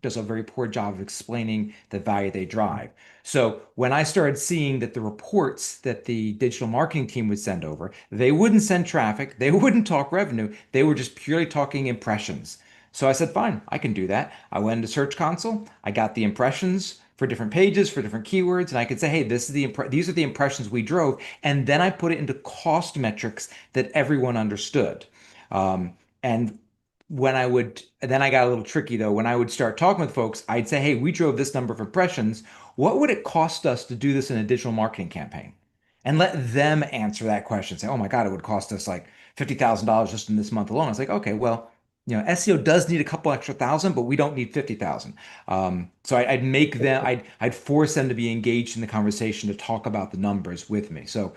does a very poor job of explaining the value they drive. So when I started seeing that the reports that the digital marketing team would send over, they wouldn't send traffic, they wouldn't talk revenue, they were just purely talking impressions. So I said, fine, I can do that. I went into Search Console. I got the impressions for different pages, for different keywords, and I could say, hey, these are the impressions we drove. And then I put it into cost metrics that everyone understood. And then I got a little tricky though. When I would start talking with folks, I'd say, hey, we drove this number of impressions. What would it cost us to do this in a digital marketing campaign? And let them answer that question. Say, oh my God, it would cost us like $50,000 just in this month alone. I was like, okay, well, SEO does need a couple extra thousand, but we don't need 50,000. So I'd make them, I'd force them to be engaged in the conversation to talk about the numbers with me. So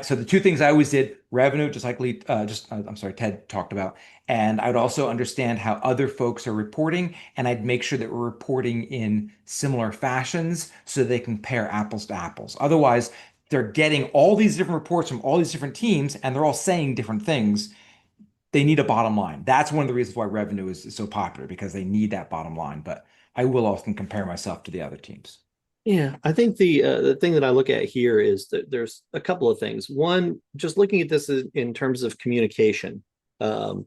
so the two things I always did: revenue, just like I'm sorry, Ted talked about, and I'd also understand how other folks are reporting, and I'd make sure that we're reporting in similar fashions so they compare apples to apples. Otherwise, they're getting all these different reports from all these different teams, and they're all saying different things. They need a bottom line. That's one of the reasons why revenue is so popular, because they need that bottom line. But I will often compare myself to the other teams. Yeah, I think the thing that I look at here is that there's a couple of things. One, just looking at this in terms of communication. SEO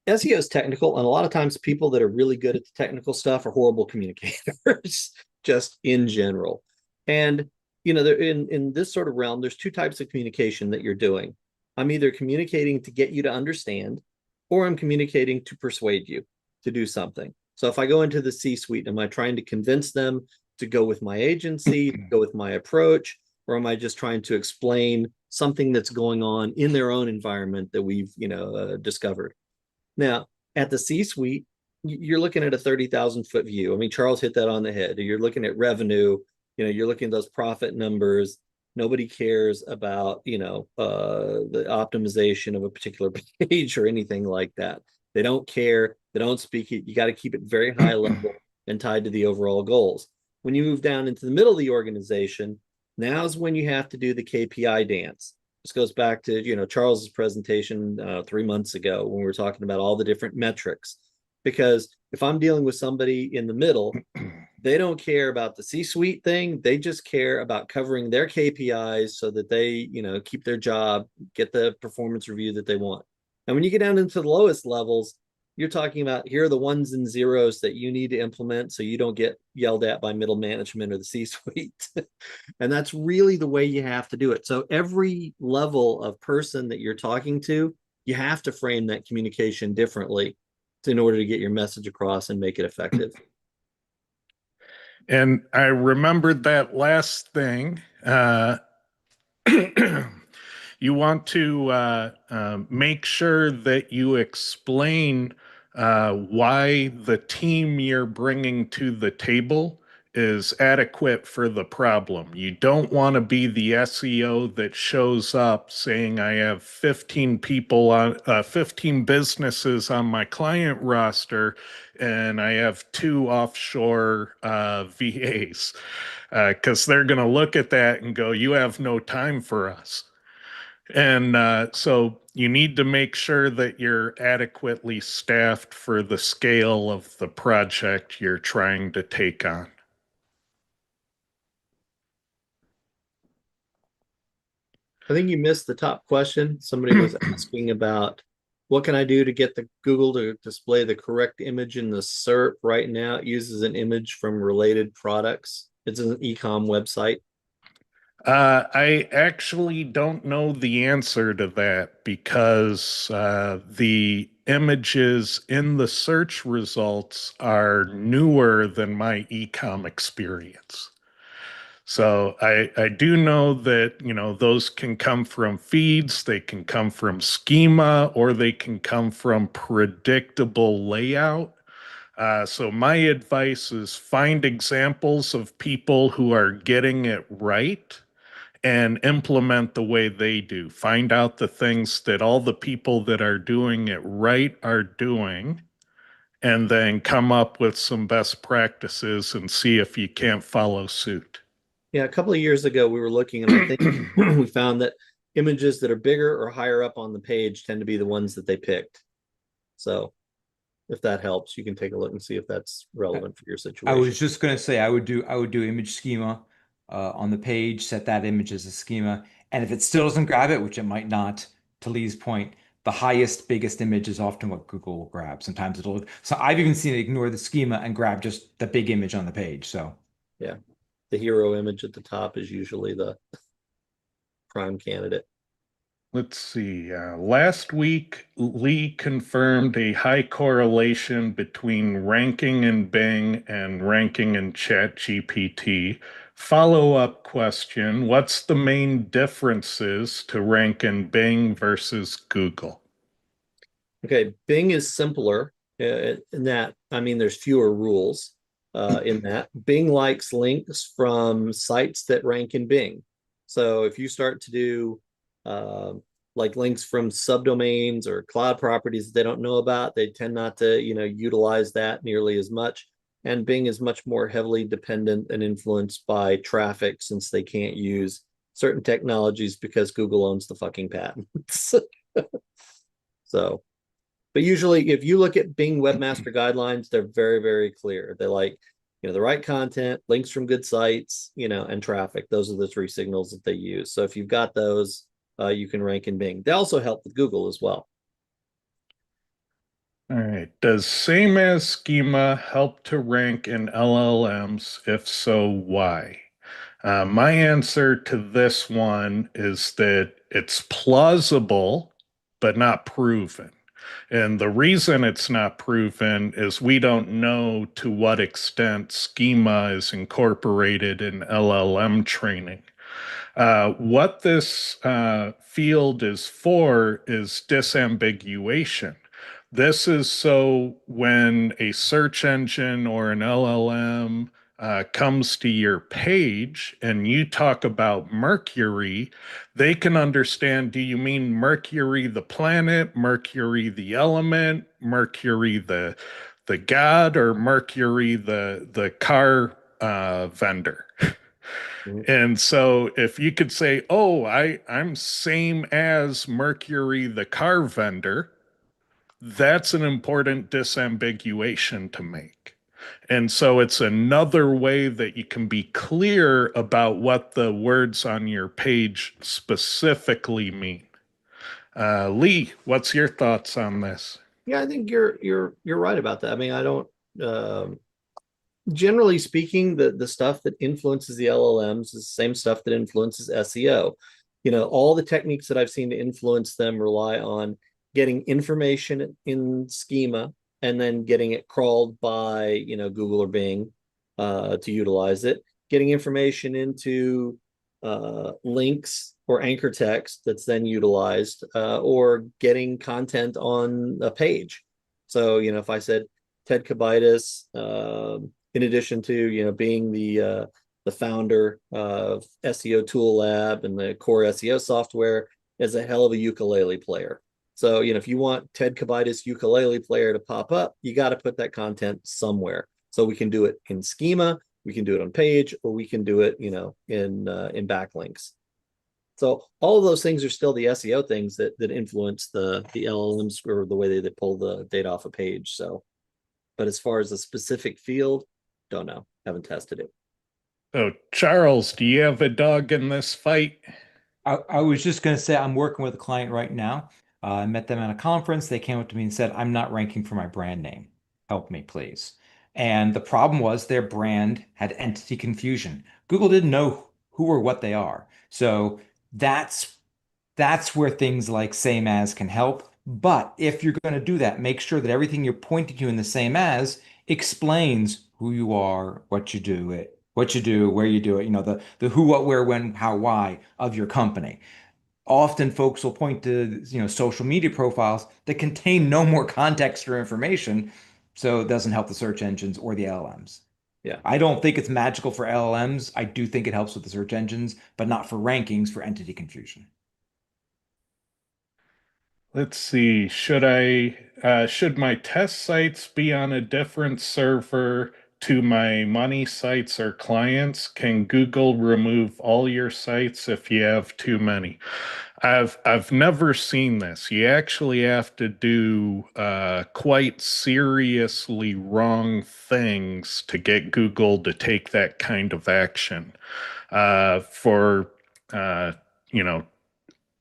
is technical, and a lot of times people that are really good at the technical stuff are horrible communicators, just in general. And in this sort of realm, there's two types of communication that you're doing. I'm either communicating to get you to understand, or I'm communicating to persuade you to do something. So if I go into the C-suite, am I trying to convince them to go with my agency, to go with my approach, or am I just trying to explain something that's going on in their own environment that we've discovered? Now, at the C-suite, you're looking at a 30,000-foot view. I mean, Charles hit that on the head. You're looking at revenue. You're looking at those profit numbers. Nobody cares about, the optimization of a particular page or anything like that. They don't care. They don't speak it. You got to keep it very high level and tied to the overall goals. When you move down into the middle of the organization, now's when you have to do the KPI dance. This goes back to, Charles's presentation 3 months ago when we were talking about all the different metrics. Because if I'm dealing with somebody in the middle, they don't care about the C-suite thing. They just care about covering their KPIs so that they, keep their job, get the performance review that they want. And when you get down into the lowest levels, you're talking about, here are the ones and zeros that you need to implement so you don't get yelled at by middle management or the C-suite. And that's really the way you have to do it. So every level of person that you're talking to, you have to frame that communication differently in order to get your message across and make it effective. And I remembered that last thing. You want to make sure that you explain why the team you're bringing to the table is adequate for the problem. You don't want to be the SEO that shows up saying, I have 15 people on 15 businesses on my client roster, and I have 2 offshore VAs, because they're going to look at that and go, you have no time for us. And so you need to make sure that you're adequately staffed for the scale of the project you're trying to take on. I think you missed the top question. Somebody was asking about what can I do to get the Google to display the correct image in the SERP. Right now, it uses an image from related products. It's an e-com website. I actually don't know the answer to that, because the images in the search results are newer than my ecom experience. So I do know that, those can come from feeds, they can come from schema, or they can come from predictable layout. So my advice is find examples of people who are getting it right and implement the way they do. Find out the things that all the people that are doing it right are doing, and then come up with some best practices and see if you can't follow suit. Yeah, a couple of years ago, we were looking, and I think we found that images that are bigger or higher up on the page tend to be the ones that they picked. So if that helps, you can take a look and see if that's relevant for your situation. I was just going to say I would do image schema on the page, set that image as a schema, and if it still doesn't grab it, which it might not, to Lee's point, the highest, biggest image is often what Google will grab. Sometimes it'll. So I've even seen it ignore the schema and grab just the big image on the page. So yeah, the hero image at the top is usually the prime candidate. Let's see. Last week, Lee confirmed a high correlation between ranking in Bing and ranking in ChatGPT. Follow-up question: what's the main differences to rank in Bing versus Google? Okay, Bing is simpler in that, I mean, there's fewer rules in that. Bing likes links from sites that rank in Bing. So if you start to do like links from subdomains or cloud properties that they don't know about, they tend not to, utilize that nearly as much. And Bing is much more heavily dependent and influenced by traffic, since they can't use certain technologies because Google owns the fucking patents. So, but usually if you look at Bing webmaster guidelines, they're very, very clear. They're like, the right content, links from good sites, and traffic. Those are the 3 signals that they use. So if you've got those, you can rank in Bing. They also help with Google as well. All right. Does same as schema help to rank in LLMs? If so, why? My answer to this one is that it's plausible, but not proven. And the reason it's not proven is we don't know to what extent schema is incorporated in LLM training. What this field is for is disambiguation. This is so when a search engine or an LLM comes to your page and you talk about Mercury, they can understand, do you mean Mercury the planet, Mercury the element, Mercury the god, or Mercury the car vendor? And so if you could say, oh, I'm same as Mercury the car vendor, that's an important disambiguation to make. And so it's another way that you can be clear about what the words on your page specifically mean. Lee, what's your thoughts on this? Yeah, I think you're right about that. I mean, I don't generally speaking, the stuff that influences the LLMs is the same stuff that influences SEO. All the techniques that I've seen to influence them rely on getting information in schema and then getting it crawled by, you know, Google or Bing to utilize it, getting information into links or anchor text that's then utilized, or getting content on a page. So, you know, if I said Ted Kubaitis, in addition to, you know, being the founder of SEO Tool Lab and the core SEO software, is a hell of a ukulele player. So, you know, if you want Ted Kubaitis ukulele player to pop up, you got to put that content somewhere. So we can do it in schema, we can do it on page, or we can do it, you know, in backlinks. So all of those things are still the SEO things that influence the LLMs or the way they pull the data off a page. So, but as far as a specific field, don't know, haven't tested it. So, Charles, do you have a dog in this fight? I was just going to say I'm working with a client right now. I met them at a conference. They came up to me and said, I'm not ranking for my brand name. Help me, please. And the problem was their brand had entity confusion. Google didn't know who or what they are. So that's where things like same as can help. But if you're going to do that, make sure that everything you're pointing to in the same as explains who you are, what you do, where you do it, you know, the who, what, where, when, how, why of your company. Often folks will point to, you know, social media profiles that contain no more context or information, so it doesn't help the search engines or the LLMs. Yeah. I don't think it's magical for LLMs. I do think it helps with the search engines, but not for rankings for entity confusion. Let's see. Should my test sites be on a different server to my money sites or clients? Can Google remove all your sites if you have too many? I've never seen this. You actually have to do quite seriously wrong things to get Google to take that kind of action. For you know,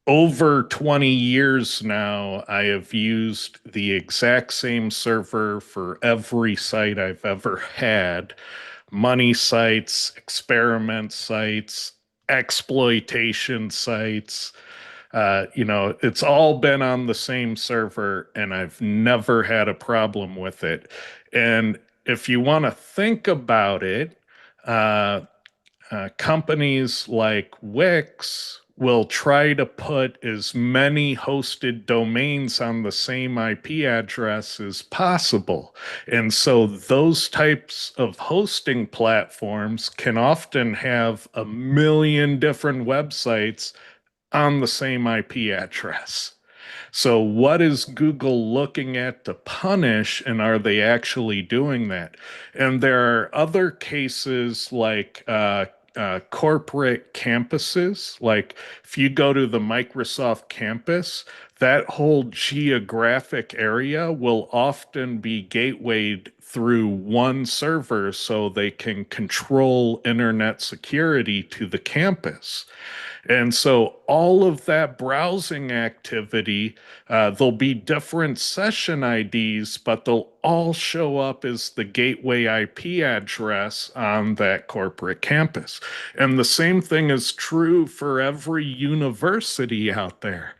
over 20 years now, I have used the exact same server for every site I've ever had. Money sites, experiment sites, exploitation sites. You know, it's all been on the same server, and I've never had a problem with it. And if you want to think about it, uh, companies like Wix will try to put as many hosted domains on the same IP address as possible. And so those types of hosting platforms can often have a million different websites on the same IP address. So, what is Google looking at to punish, and are they actually doing that? And there are other cases like corporate campuses. Like if you go to the Microsoft campus, that whole geographic area will often be gatewayed through one server so they can control internet security to the campus. And so all of that browsing activity, there'll be different session IDs, but they'll all show up as the gateway IP address on that corporate campus. And the same thing is true for every university out there.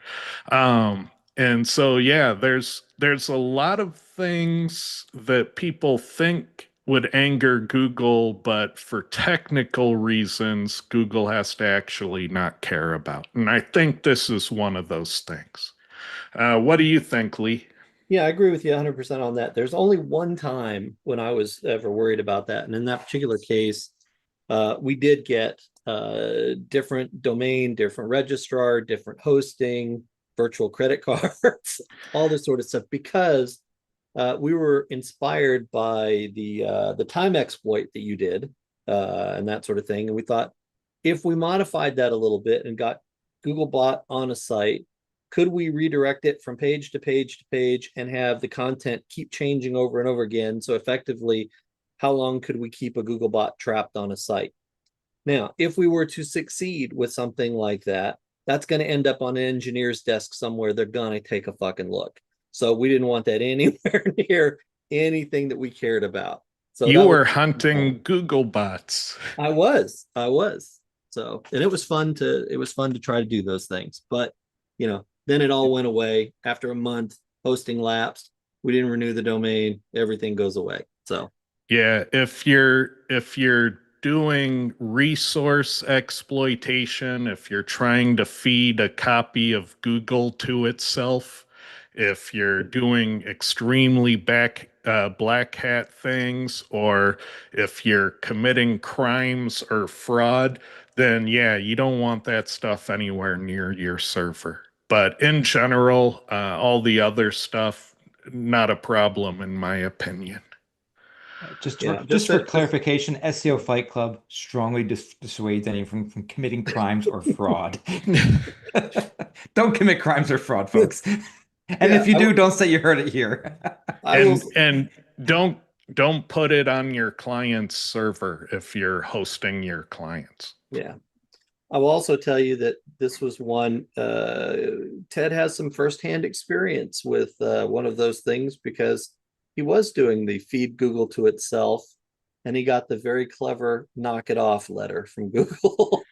And so, yeah, there's a lot of things that people think would anger Google, but for technical reasons, Google has to actually not care about. And I think this is one of those things. What do you think, Lee? Yeah, I agree with you 100% on that. There's only one time when I was ever worried about that. And in that particular case, we did get different domain, different registrar, different hosting, virtual credit cards, all this sort of stuff, because we were inspired by the time exploit that you did and that sort of thing. And we thought if we modified that a little bit and got Googlebot on a site, could we redirect it from page to page to page and have the content keep changing over and over again? So effectively, how long could we keep a Googlebot trapped on a site? Now, if we were to succeed with something like that, that's going to end up on an engineer's desk somewhere. They're going to take a fucking look. So we didn't want that anywhere near anything that we cared about. So You that were was, hunting Google bots. I was. So, and it was fun to try to do those things. But, you know, then it all went away after a month, hosting lapsed. we didn't renew the domain, everything goes away. So Yeah, if you're doing resource exploitation, if you're trying to feed a copy of Google to itself, if you're doing extremely black hat things, or if you're committing crimes or fraud, then yeah, you don't want that stuff anywhere near your server. But in general, all the other stuff, not a problem in my opinion. yeah, Just for clarification, SEO Fight Club strongly dissuades anyone from committing crimes or fraud. Don't commit crimes or fraud, folks. And yeah, if you do, don't say you heard it here. I will. And don't put it on your client's server if you're hosting your clients. Yeah. I will also tell you that this was one, Ted has some firsthand experience with one of those things, because he was doing the feed Google to itself, and he got the very clever knock it off letter from Google.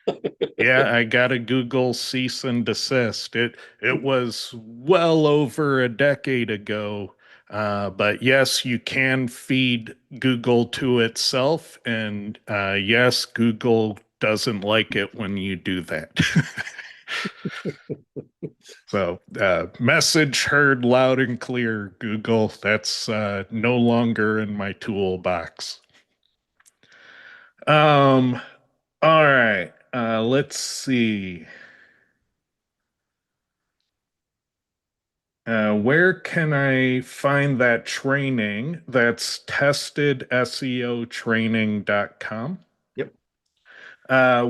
Yeah, I got a Google cease and desist. It was well over a decade ago. But yes, you can feed Google to itself, and yes, Google doesn't like it when you do that. So, message heard loud and clear, Google. That's no longer in my toolbox. Um, all right. Let's see. Where can I find that training? That's testedseotraining.com. Yep.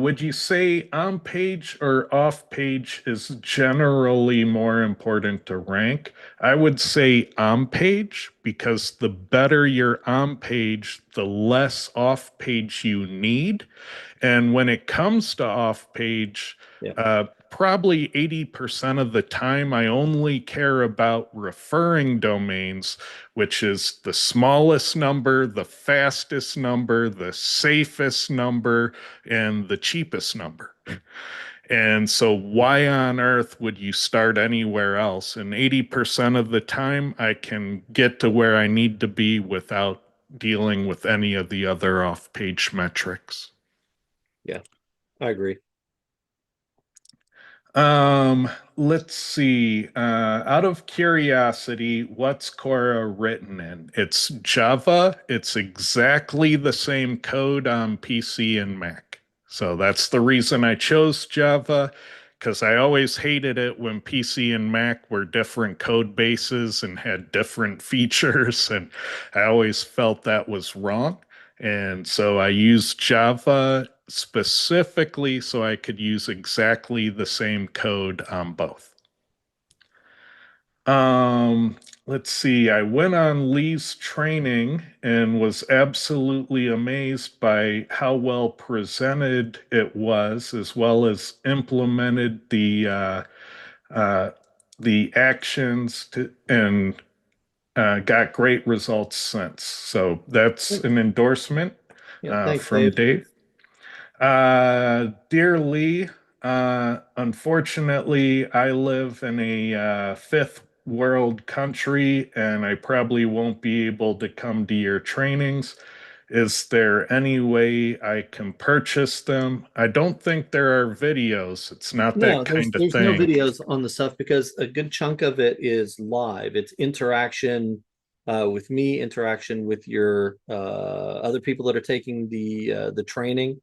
Would you say on page or off page is generally more important to rank? I would say on page, because the better you're on page, the less off page you need. And when it comes to off page, Yeah. probably 80% of the time, I only care about referring domains, which is the smallest number, the fastest number, the safest number, and the cheapest number. And so, why on earth would you start anywhere else? And 80% of the time, I can get to where I need to be without dealing with any of the other off page metrics. Yeah, I agree. Let's see. Out of curiosity, what's Cora written in? It's Java. It's exactly the same code on PC and Mac. So that's the reason I chose Java, because I always hated it when PC and Mac were different code bases and had different features, and I always felt that was wrong. And so I used Java specifically so I could use exactly the same code on both. Let's see. I went on Lee's training and was absolutely amazed by how well presented it was, as well as implemented uh, the actions and got great results since. So that's an endorsement Yeah, thanks, from Dave. Dave. Dear Lee, unfortunately, I live in a fifth world country and I probably won't be able to come to your trainings. Is there any way I can purchase them? I don't think there are videos. It's not No, that there's kind of there's no thing. videos on the stuff, because a good chunk of it is live. It's interaction with me, interaction with your other people that are taking the training.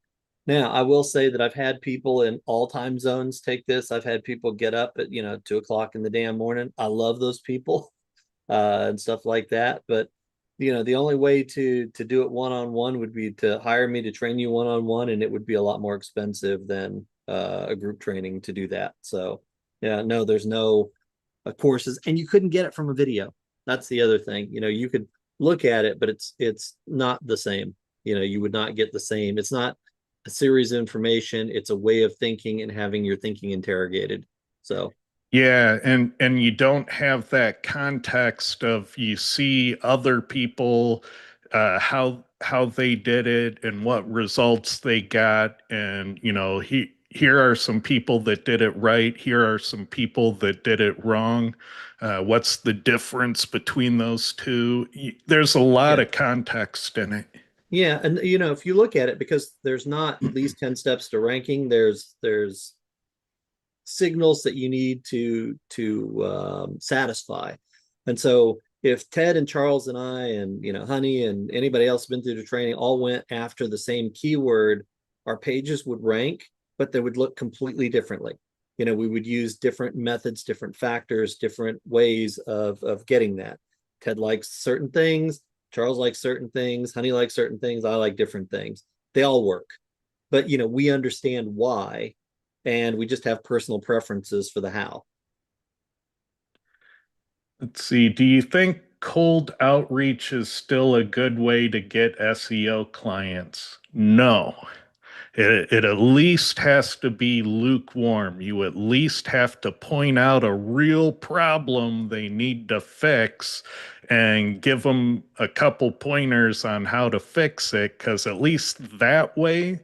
Now, I will say that I've had people in all time zones take this. I've had people get up at 2 o'clock in the damn morning. I love those people and stuff like that. But the only way to do it one on one would be to hire me to train you one on one, and it would be a lot more expensive than a group training to do that. So yeah, no, there's no courses, and you couldn't get it from a video. That's the other thing. You could look at it, but it's not the same. You would not get the same. It's not a series of information. It's a way of thinking and having your thinking interrogated. So Yeah, and you don't have that context of you see other people how they did it and what results they got, and here are some people that did it right. Here are some people that did it wrong. What's the difference between those two? There's a lot Yeah. of context in it. Yeah, and if you look at it, because there's not at least 10 steps to ranking, there's signals that you need to satisfy. And so if Ted and Charles and I and Honey and anybody else been through the training all went after the same keyword, our pages would rank, but they would look completely differently. We would use different methods, different factors, different ways of getting that. Ted likes certain things, Charles likes certain things, Honey likes certain things, I like different things. They all work. But we understand why, and we just have personal preferences for the how. Let's see. Do you think cold outreach is still a good way to get SEO clients? No. It at least has to be lukewarm. You at least have to point out a real problem they need to fix and give them a couple pointers on how to fix it, because at least that way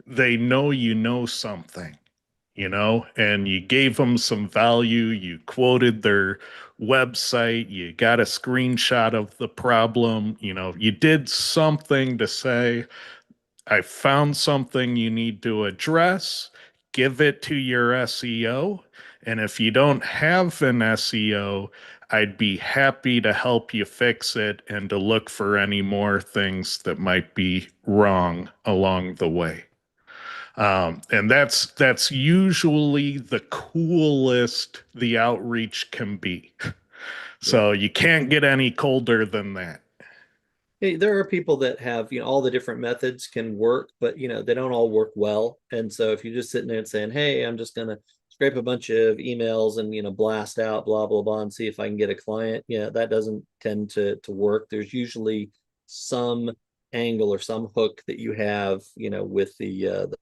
they know you know something, and you gave them some value. You quoted their website, you got a screenshot of the problem, you did something to say, I found something you need to address, give it to your SEO. And if you don't have an SEO, I'd be happy to help you fix it and to look for any more things that might be wrong along the way. And that's usually the coolest the outreach can be. So you can't get any colder than that. Hey, there are people that have, all the different methods can work, but they don't all work well. And so if you're just sitting there and saying, hey, I'm just gonna scrape a bunch of emails and blast out blah blah blah and see if I can get a client, that doesn't tend to work. There's usually some angle or some hook that you have, with the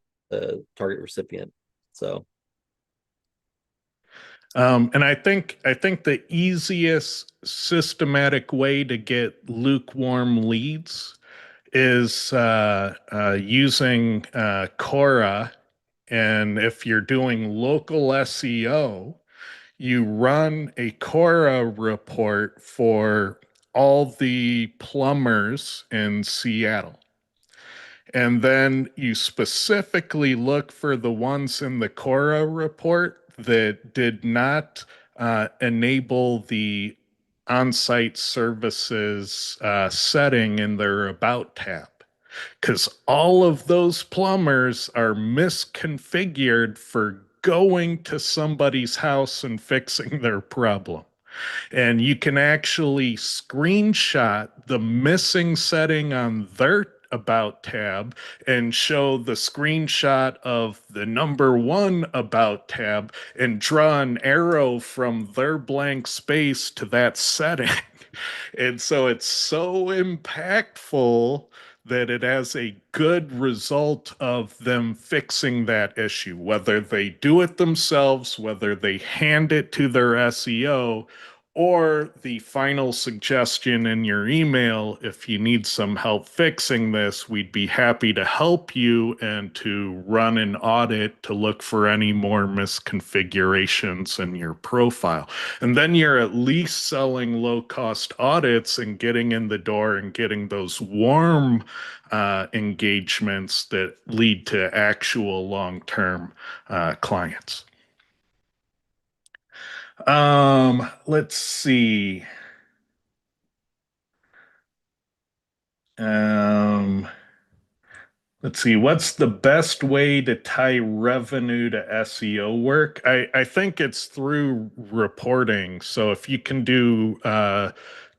target recipient. So and I think the easiest systematic way to get lukewarm leads is using Cora. And if you're doing local SEO, you run a Cora report for all the plumbers in Seattle. And then you specifically look for the ones in the Cora report that did not enable the on-site services setting in their About tab. Because all of those plumbers are misconfigured for going to somebody's house and fixing their problem. And you can actually screenshot the missing setting on their About tab and show the screenshot of the number one About tab and draw an arrow from their blank space to that setting. And so it's so impactful that it has a good result of them fixing that issue, whether they do it themselves, whether they hand it to their SEO, or the final suggestion in your email, if you need some help fixing this, we'd be happy to help you and to run an audit to look for any more misconfigurations in your profile. And then you're at least selling low-cost audits and getting in the door and getting those warm engagements that lead to actual long-term clients. Let's see. Um, let's see. What's the best way to tie revenue to SEO work? I think it's through reporting. So if you can do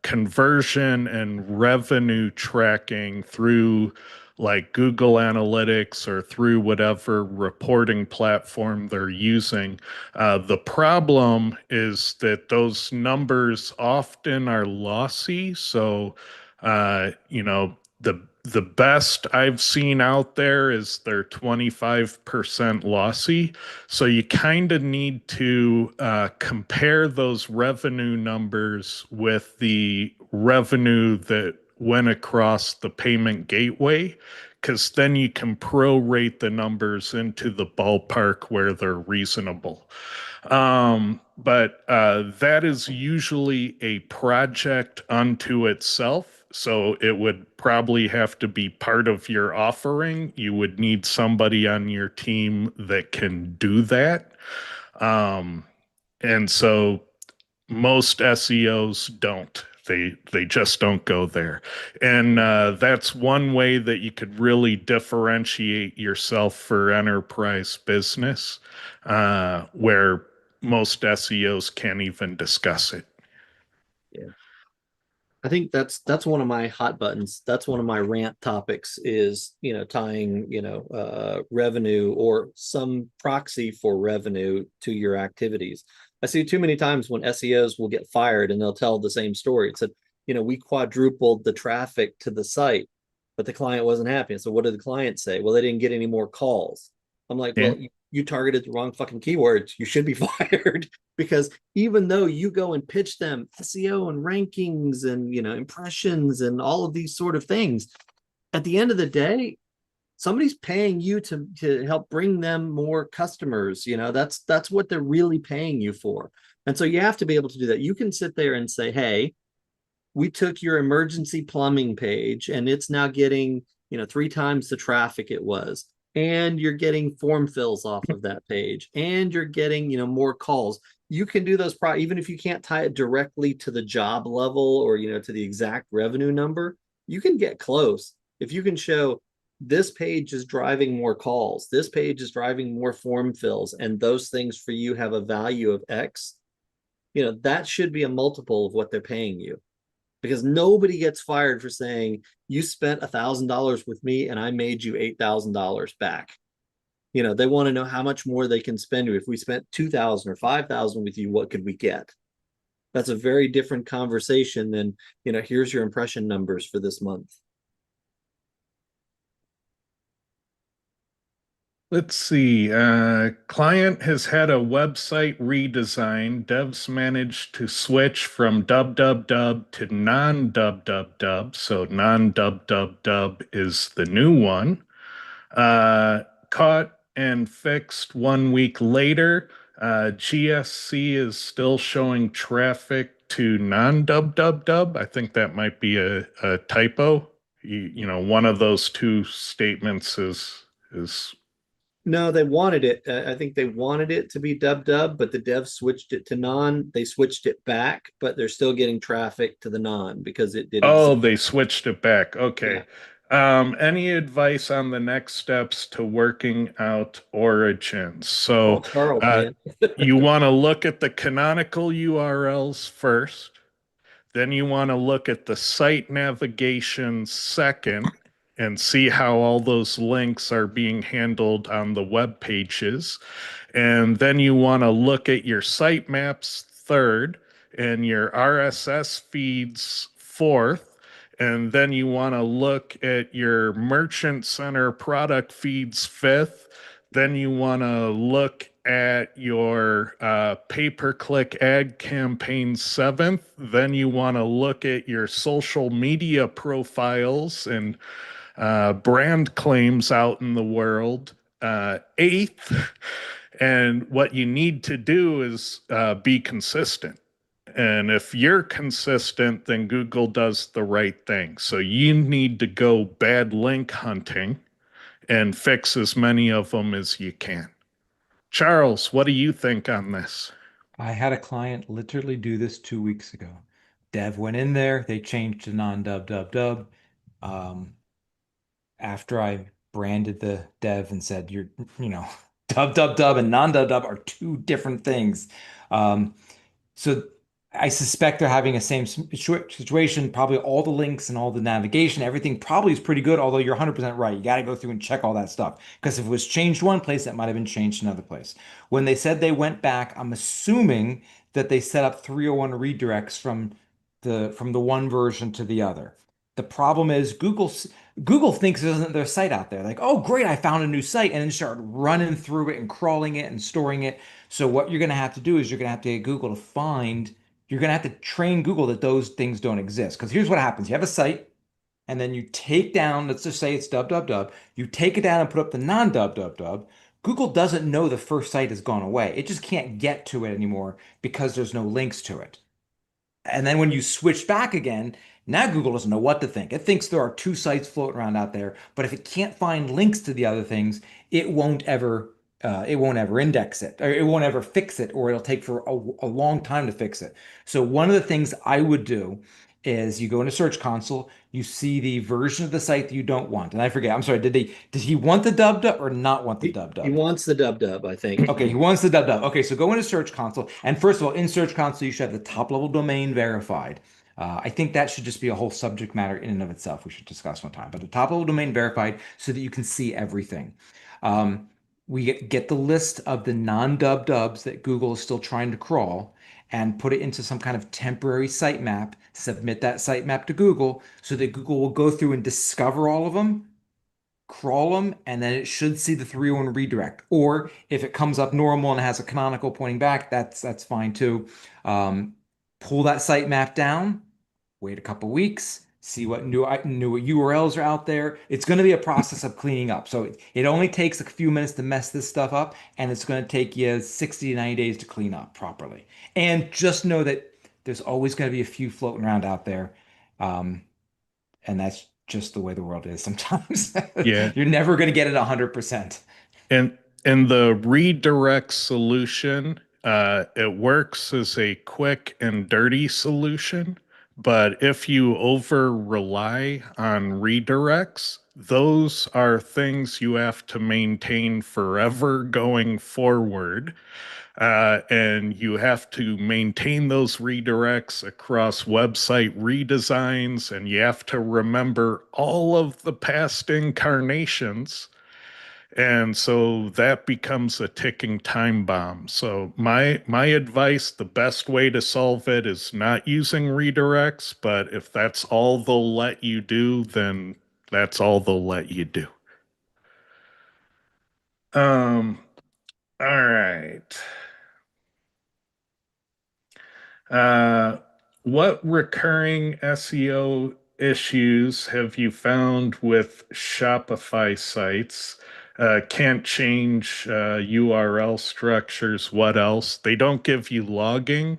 conversion and revenue tracking through like Google Analytics or through whatever reporting platform they're using. The problem is that those numbers often are lossy. So, the best I've seen out there is they're 25% lossy. So you kind of need to compare those revenue numbers with the revenue that went across the payment gateway, because then you can prorate the numbers into the ballpark where they're reasonable. But that is usually a project unto itself. So it would probably have to be part of your offering. You would need somebody on your team that can do that. Um, and so most SEOs don't. They just don't go there. And that's one way that you could really differentiate yourself for enterprise business, where most SEOs can't even discuss it. Yeah. I think that's one of my hot buttons. That's one of my rant topics is, tying, revenue or some proxy for revenue to your activities. I see too many times when SEOs will get fired and they'll tell the same story. It said, we quadrupled the traffic to the site, but the client wasn't happy. And so what did the client say? Well, they didn't get any more calls. I'm like, Yeah. well, you targeted the wrong fucking keywords. You should be fired. Because even though you go and pitch them SEO and rankings and impressions and all of these sort of things, at the end of the day, somebody's paying you to help bring them more customers. That's what they're really paying you for. And so you have to be able to do that. You can sit there and say, hey, we took your emergency plumbing page and it's now getting 3 times the traffic it was, and you're getting form fills off of that page, and you're getting more calls. You can do those even if you can't tie it directly to the job level or to the exact revenue number. You can get close if you can show this page is driving more calls, this page is driving more form fills, and those things for you have a value of X. That should be a multiple of what they're paying you, because nobody gets fired for saying you spent $1,000 with me and I made you $8,000 back. They want to know how much more they can spend. If we spent 2,000 or 5,000 with you, what could we get? That's a very different conversation than, here's your impression numbers for this month. Let's see. Client has had a website redesign. Devs managed to switch from dub to non-dub. So non-dub is the new one. Caught and fixed 1 week later. GSC is still showing traffic to non-dub. I think that might be a typo. One of those two statements is No, they wanted it. I think they wanted it to be dub, but the devs switched it to non. They switched it back, but they're still getting traffic to the non because it did Oh, exist. they switched it back. Yeah. Okay. Any advice on the next steps to working out origins? Call So, Charles, uh, man. you want to look at the canonical URLs first. Then you want to look at the site navigation second and see how all those links are being handled on the web pages. And then you want to look at your sitemaps third and your RSS feeds fourth. And then you want to look at your merchant center product feeds fifth. Then you want to look at your pay-per-click ad campaign seventh. Then you want to look at your social media profiles and brand claims out in the world eighth. And what you need to do is be consistent. And if you're consistent, then Google does the right thing. So you need to go bad link hunting and fix as many of them as you can. Charles, what do you think on this? I had a client literally do this 2 weeks ago. Dev went in there, they changed to non-dub. Um, After I branded the dev and said, you know, dub and non-dub are two different things. Um, so I suspect they're having a same situation. Probably all the links and all the navigation, everything probably is pretty good. Although you're 100% right. You got to go through and check all that stuff. Because if it was changed one place, it might have been changed another place. When they said they went back, I'm assuming that they set up 301 redirects from the one version to the other. The problem is Google thinks there's their site out there. Like, oh, great, I found a new site, and then start running through it and crawling it and storing it. So what you're going to have to do is you're going to have to get Google to find, you're going to have to train Google that those things don't exist. Because here's what happens. You have a site and then you take down, let's just say it's www, you take it down and put up the non-www, Google doesn't know the first site has gone away. It just can't get to it anymore because there's no links to it. And then when you switch back again, now Google doesn't know what to think. It thinks there are two sites floating around out there, but if it can't find links to the other things, it won't ever index it, or it won't ever fix it, or it'll take for a long time to fix it. So one of the things I would do is you go into Search Console, you see the version of the site that you don't want. And I forget, I'm sorry, did he want the dub dub or not want the dub He dub? wants the dub, I think. Okay, he wants the dub dub. Okay, so go into Search Console, and first of all, in Search Console, you should have the top level domain verified. I think that should just be a whole subject matter in and of itself. We should discuss one time, but the top level domain verified so that you can see everything. Um, we get the list of the non-dub dubs that Google is still trying to crawl and put it into some kind of temporary sitemap, submit that sitemap to Google so that Google will go through and discover all of them, crawl them, and then it should see the 301 redirect. Or if it comes up normal and has a canonical pointing back, that's fine too. Pull that sitemap down, wait a couple weeks, see what new URLs are out there. It's going to be a process of cleaning up. So it only takes a few minutes to mess this stuff up, and it's going to take you 60 to 90 days to clean up properly. And just know that there's always going to be a few floating around out there. And that's just the way the world is sometimes. Yeah. You're never going to get it 100%. And the redirect solution, it works as a quick and dirty solution. But if you over rely on redirects, those are things you have to maintain forever going forward. And you have to maintain those redirects across website redesigns, and you have to remember all of the past incarnations. And so that becomes a ticking time bomb. So my advice, the best way to solve it is not using redirects, but if that's all they'll let you do, then that's all they'll let you do. Um, all right. Uh, what recurring SEO issues have you found with Shopify sites? Can't change URL structures. What else? They don't give you logging,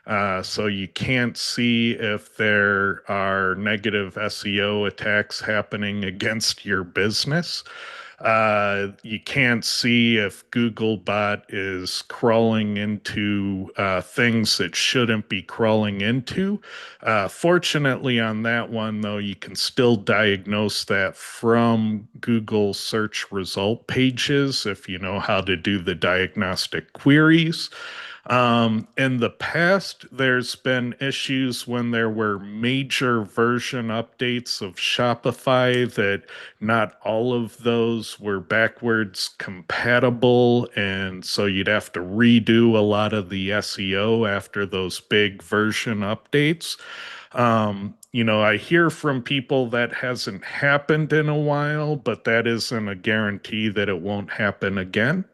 so you can't see if there are negative SEO attacks happening against your business. You can't see if Googlebot is crawling into things that shouldn't be crawling into. Fortunately, on that one, though, you can still diagnose that from Google search result pages if you know how to do the diagnostic queries. In the past, there's been issues when there were major version updates of Shopify that not all of those were backwards compatible. And so you'd have to redo a lot of the SEO after those big version updates. I hear from people that hasn't happened in a while, but that isn't a guarantee that it won't happen again.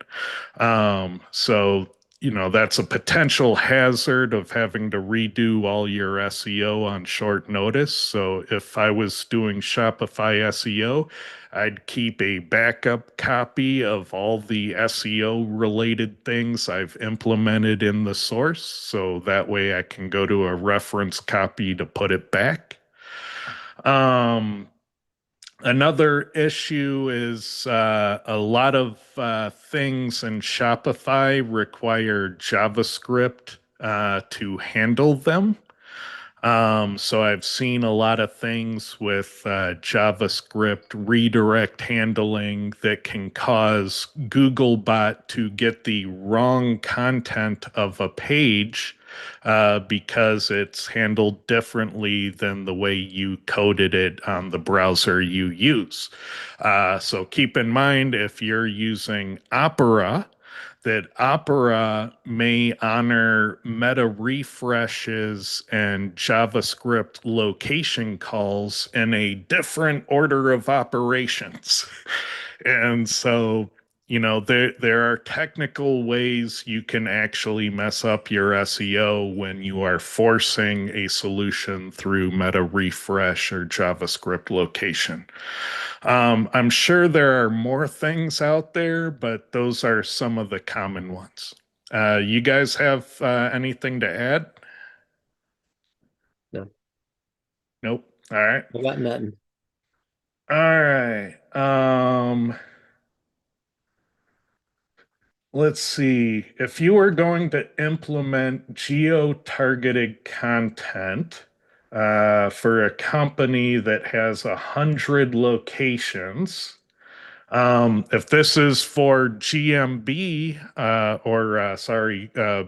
So that's a potential hazard of having to redo all your SEO on short notice. So if I was doing Shopify SEO, I'd keep a backup copy of all the SEO related things I've implemented in the source. So that way I can go to a reference copy to put it back. Another issue is a lot of things in Shopify require JavaScript to handle them. So I've seen a lot of things with JavaScript redirect handling that can cause Googlebot to get the wrong content of a page because it's handled differently than the way you coded it on the browser you use. So keep in mind if you're using Opera, that Opera may honor meta refreshes and JavaScript location calls in a different order of operations. And so there are technical ways you can actually mess up your SEO when you are forcing a solution through meta refresh or JavaScript location. I'm sure there are more things out there, but those are some of the common ones. You guys have anything to add? No, Nope. All right. I got nothing. All right. Let's see. If you are going to implement geo-targeted content for a company that has 100 locations, if this is for GMB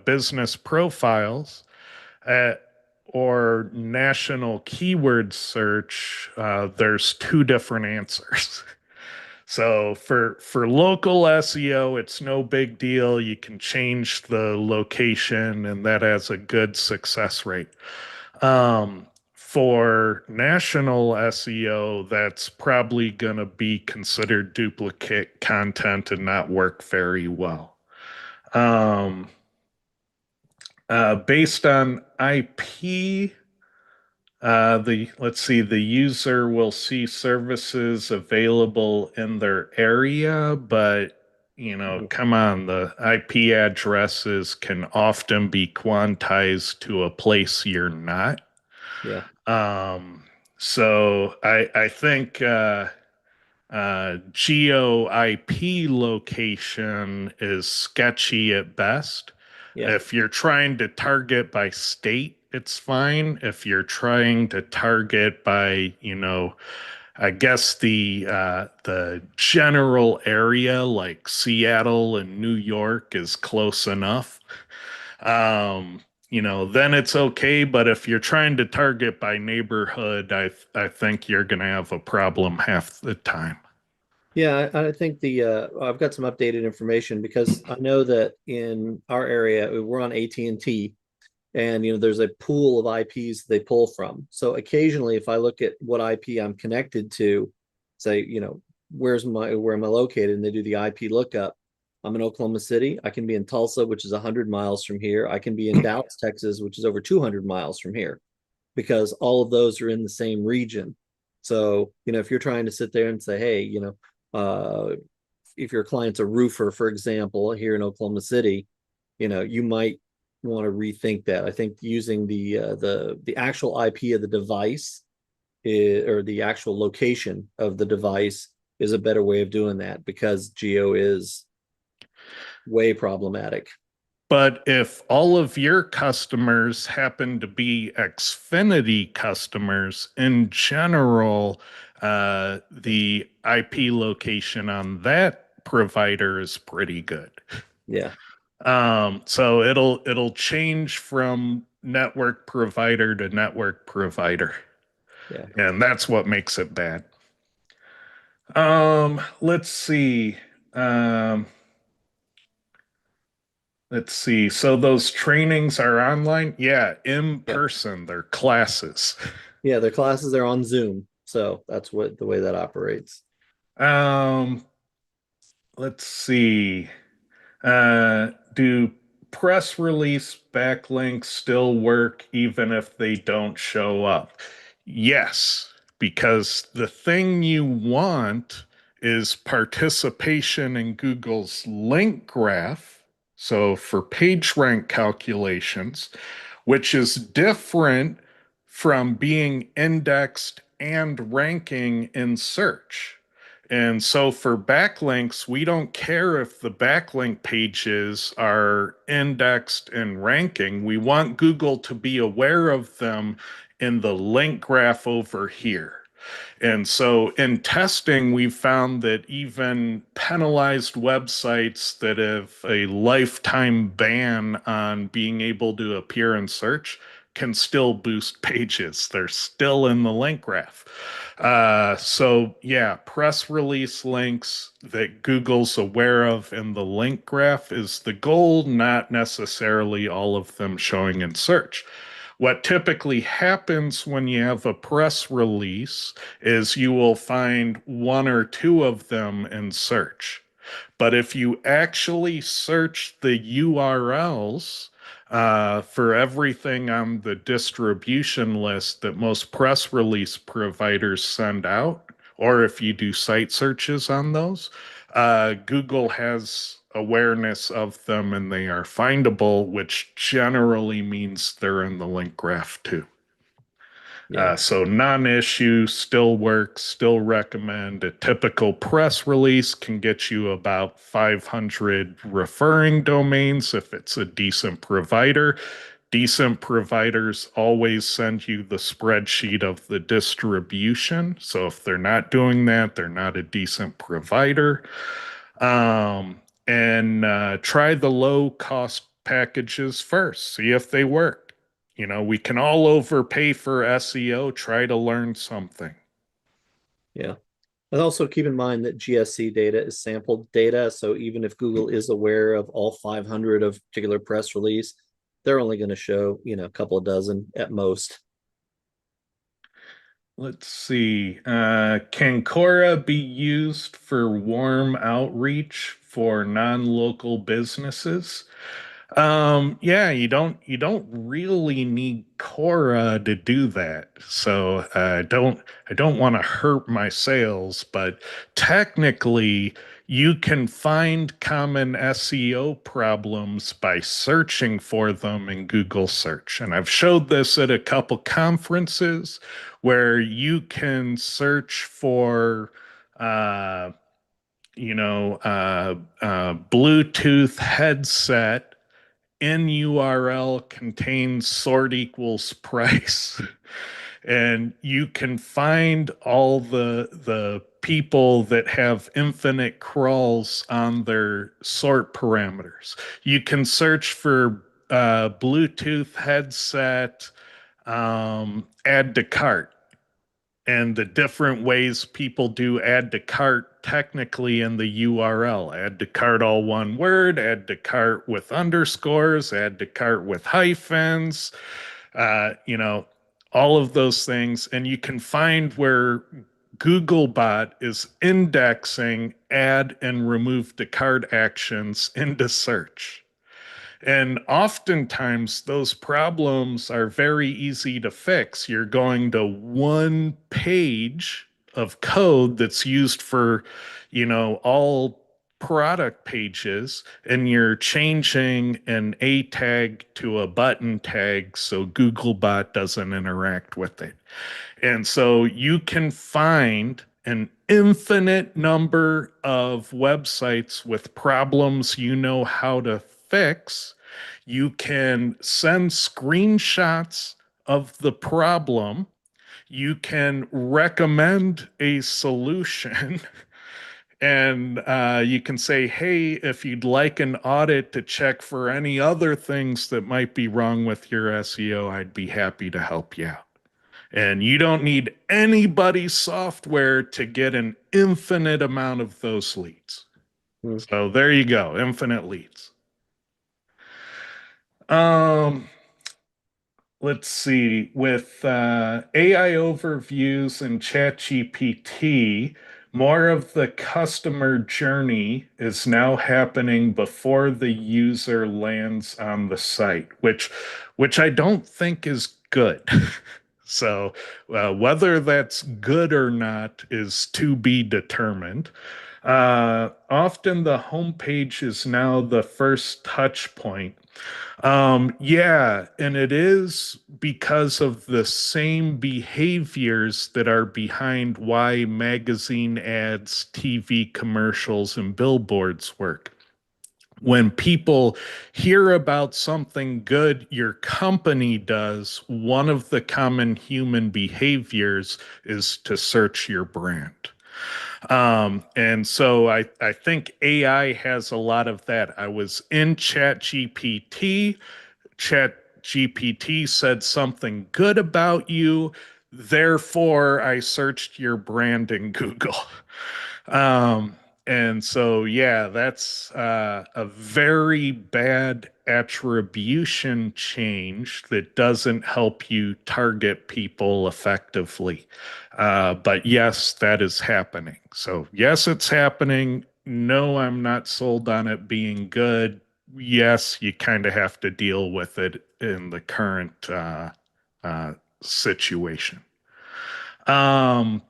business profiles uh, or national keyword search, there's two different answers. So for local SEO, it's no big deal. You can change the location, and that has a good success rate. For national SEO, that's probably going to be considered duplicate content and not work very well. Um, Based on IP, the user will see services available in their area, but come on, the IP addresses can often be quantized to a place you're not. Yeah. So I think geo IP location is sketchy at best. Yeah. If you're trying to target by state, it's fine. If you're trying to target by, I guess the general area like Seattle and New York is close enough. Then it's okay. But if you're trying to target by neighborhood, I think you're gonna have a problem half the time. Yeah, I think I've got some updated information because I know that in our area we're on AT&T, and there's a pool of IPs they pull from. So occasionally, if I look at what IP I'm connected to, say, where am I located, and they do the IP lookup. I'm in Oklahoma City. I can be in Tulsa, which is 100 miles from here. I can be in Dallas, Texas, which is over 200 miles from here, because all of those are in the same region. So, if you're trying to sit there and say, hey, if your client's a roofer, for example, here in Oklahoma City, you might want to rethink that. I think using the actual IP of the device or the actual location of the device is a better way of doing that, because geo is way problematic. But if all of your customers happen to be Xfinity customers, in general, the IP location on that provider is pretty good. Yeah. So it'll change from network provider to network provider, Yeah. and that's what makes it bad. Let's see. Um, let's see. So those trainings are online? Yeah, in Yeah. person. They're classes. Yeah. Their classes are on Zoom. So that's what the way that operates. Um, let's see. Do press release backlinks still work even if they don't show up? Yes, because the thing you want is participation in Google's link graph. So for page rank calculations, which is different from being indexed and ranking in search. And so for backlinks, we don't care if the backlink pages are indexed and ranking. We want Google to be aware of them in the link graph over here. And so in testing, we found that even penalized websites that have a lifetime ban on being able to appear in search can still boost pages. They're still in the link graph. So yeah, press release links that Google's aware of in the link graph is the goal, not necessarily all of them showing in search. What typically happens when you have a press release is you will find one or two of them in search. But if you actually search the URLs for everything on the distribution list that most press release providers send out, or if you do site searches on those, Google has awareness of them and they are findable, which generally means they're in the link graph too. Yeah. So non-issue still works, still recommend. A typical press release can get you about 500 referring domains if it's a decent provider. Decent providers always send you the spreadsheet of the distribution. So if they're not doing that, they're not a decent provider. And try the low cost packages first, see if they work. You know, we can all overpay for SEO, try to learn something. Yeah. And also keep in mind that GSC data is sampled data. So even if Google is aware of all 500 of particular press release, they're only going to show, a couple of dozen at most. Let's see. Can Quora be used for warm outreach for non-local businesses? Yeah, you don't really need Quora to do that. So I don't want to hurt my sales, but technically you can find common SEO problems by searching for them in Google search. And I've showed this at a couple conferences where you can search for uh, Bluetooth headset in URL contains sort equals price. And you can find all the people that have infinite crawls on their sort parameters. You can search for Bluetooth headset, add to cart, and the different ways people do add to cart technically in the URL. Add to cart all one word, add to cart with underscores, add to cart with hyphens, uh, you know, all of those things. And you can find where Googlebot is indexing add and remove to cart actions into search. And oftentimes those problems are very easy to fix. You're going to one page of code that's used for, all product pages, and you're changing an A tag to a button tag so Googlebot doesn't interact with it. And so you can find an infinite number of websites with problems you know how to fix. You can send screenshots of the problem. You can recommend a solution. And you can say, hey, if you'd like an audit to check for any other things that might be wrong with your SEO, I'd be happy to help you out. And you don't need anybody's software to get an infinite amount of those leads. Hmm. So there you go, infinite leads. Um, let's see. With AI overviews and ChatGPT, more of the customer journey is now happening before the user lands on the site, which I don't think is good. So, whether that's good or not is to be determined. Often the homepage is now the first touch point. Yeah, and it is because of the same behaviors that are behind why magazine ads, TV commercials, and billboards work. When people hear about something good your company does, one of the common human behaviors is to search your brand. And so I think AI has a lot of that. I was in ChatGPT. ChatGPT said something good about you. Therefore, I searched your brand in Google. And so, yeah, that's a very bad attribution change that doesn't help you target people effectively. But yes, that is happening. So, yes, it's happening. no, I'm not sold on it being good. Yes, you kind of have to deal with it in the current uh, situation. Um,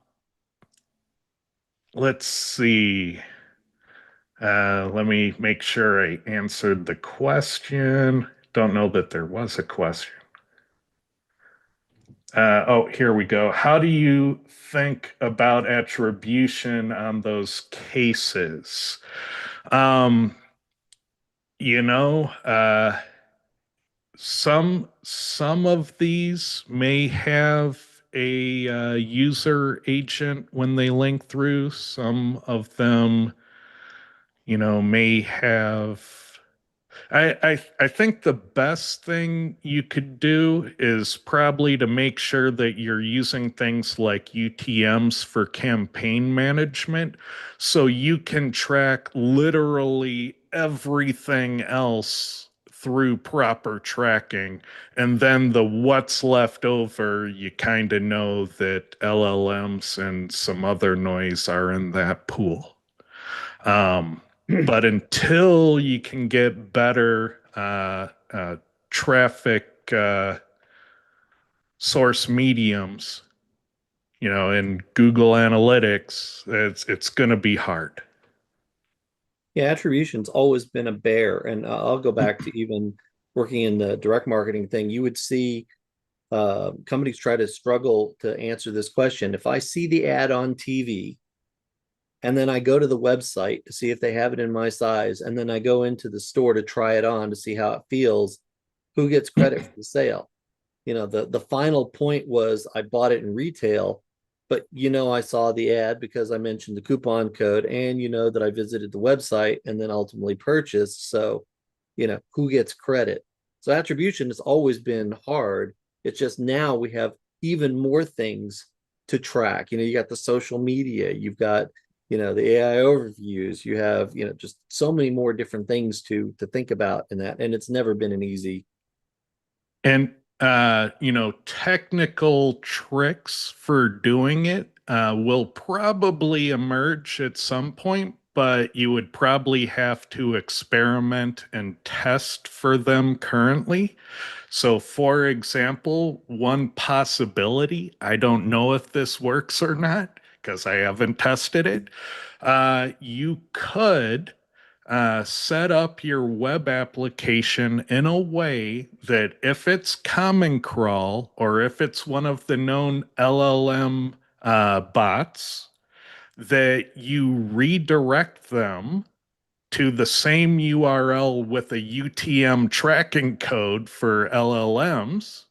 let's see. Let me make sure I answered the question. Don't know that there was a question. Oh, here we go. How do you think about attribution on those cases? Um, you know, some of these may have a user agent when they link through. Some of them, may have. I think the best thing you could do is probably to make sure that you're using things like UTMs for campaign management so you can track literally everything else through proper tracking. And then the what's left over, you kind of know that LLMs and some other noise are in that pool. Um, but until you can get better traffic source mediums, in Google Analytics, it's going to be hard. Yeah, attribution's always been a bear. And I'll go back to even working in the direct marketing thing. You would see companies try to struggle to answer this question. If I see the ad on TV and then I go to the website to see if they have it in my size, and then I go into the store to try it on to see how it feels, who gets credit for the sale? The final point was I bought it in retail, but I saw the ad because I mentioned the coupon code, and that I visited the website and then ultimately purchased. So, who gets credit? So attribution has always been hard. It's just now we have even more things to track. You got the social media, you've got the AI overviews, you have just so many more different things to think about in that, and it's never been an easy. And technical tricks for doing it will probably emerge at some point, but you would probably have to experiment and test for them currently. So, for example, one possibility, I don't know if this works or not because I haven't tested it. You could set up your web application in a way that if it's Common Crawl or if it's one of the known LLM bots, that you redirect them to the same URL with a UTM tracking code for LLMs.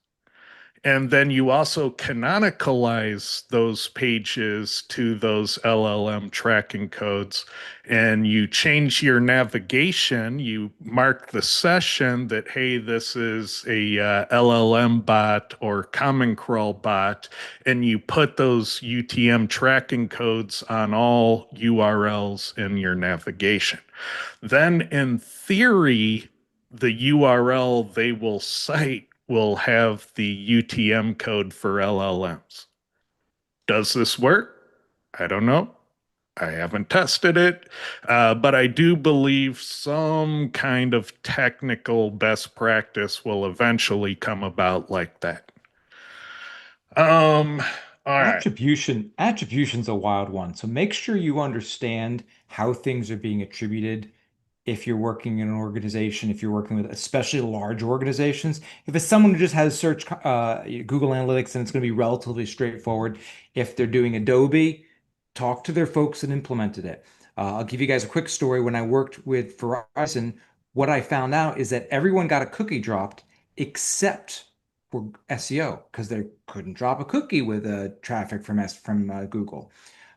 And then you also canonicalize those pages to those LLM tracking codes, and you change your navigation. You mark the session that, hey, this is a LLM bot or Common Crawl bot, and you put those UTM tracking codes on all URLs in your navigation. Then, in theory, the URL they will cite will have the UTM code for LLMs. Does this work? I don't know. I haven't tested it, but I do believe some kind of technical best practice will eventually come about like that. Um, all right. Attribution's a wild one. So make sure you understand how things are being attributed if you're working in an organization, if you're working with especially large organizations. If it's someone who just has search Google Analytics, and it's going to be relatively straightforward. If they're doing Adobe, talk to their folks that implemented it. I'll give you guys a quick story. When I worked with Verizon, what I found out is that everyone got a cookie dropped except for SEO because they couldn't drop a cookie with traffic from Google.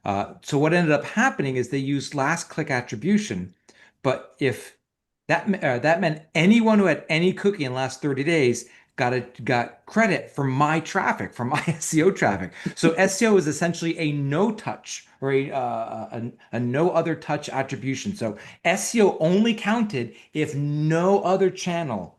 So what ended up happening is they used last click attribution, but if that meant anyone who had any cookie in the last 30 days got credit for my traffic, for my SEO traffic. So SEO is essentially a no touch or a no other touch attribution. So SEO only counted if no other channel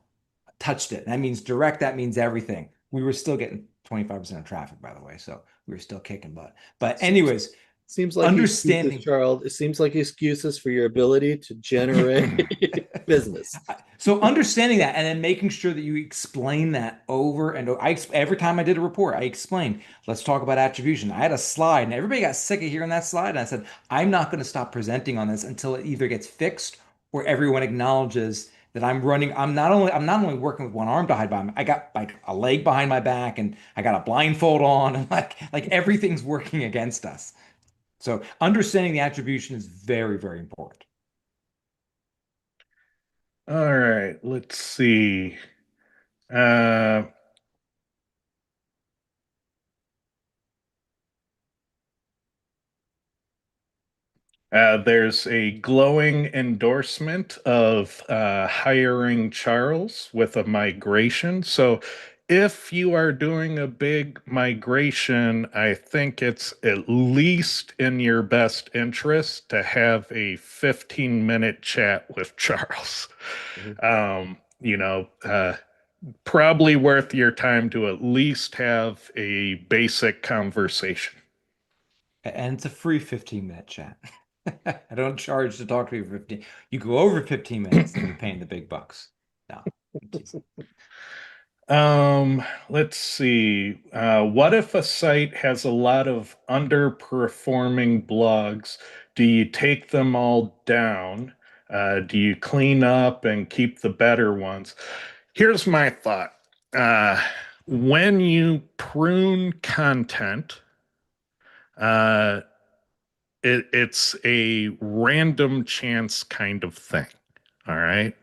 touched it. That means direct, that means everything. We were still getting 25% of traffic, by the way. So we were still kicking butt. But anyways, Seems like excuses, Understanding. Charles. It seems like excuses for your ability to generate business. So understanding that and then making sure that you explain that over and over. Every time I did a report, I explained, let's talk about attribution. I had a slide and everybody got sick of hearing that slide. And I said, I'm not going to stop presenting on this until it either gets fixed or everyone acknowledges that I'm not only working with one arm to hide behind, I got like a leg behind my back and I got a blindfold on and like everything's working against us. So understanding the attribution is very, very important. All right, let's see. Uh, there's a glowing endorsement of hiring Charles with a migration. So, if you are doing a big migration, I think it's at least in your best interest to have a 15-minute chat with Charles. Probably worth your time to at least have a basic conversation. And it's a free 15-minute chat. I don't charge to talk to you for 15. You go over 15 minutes, then you're paying the big bucks. No. Let's see. What if a site has a lot of underperforming blogs? Do you take them all down? Do you clean up and keep the better ones? Here's my thought. Uh, when you prune content, uh, it's a random chance kind of thing. All right.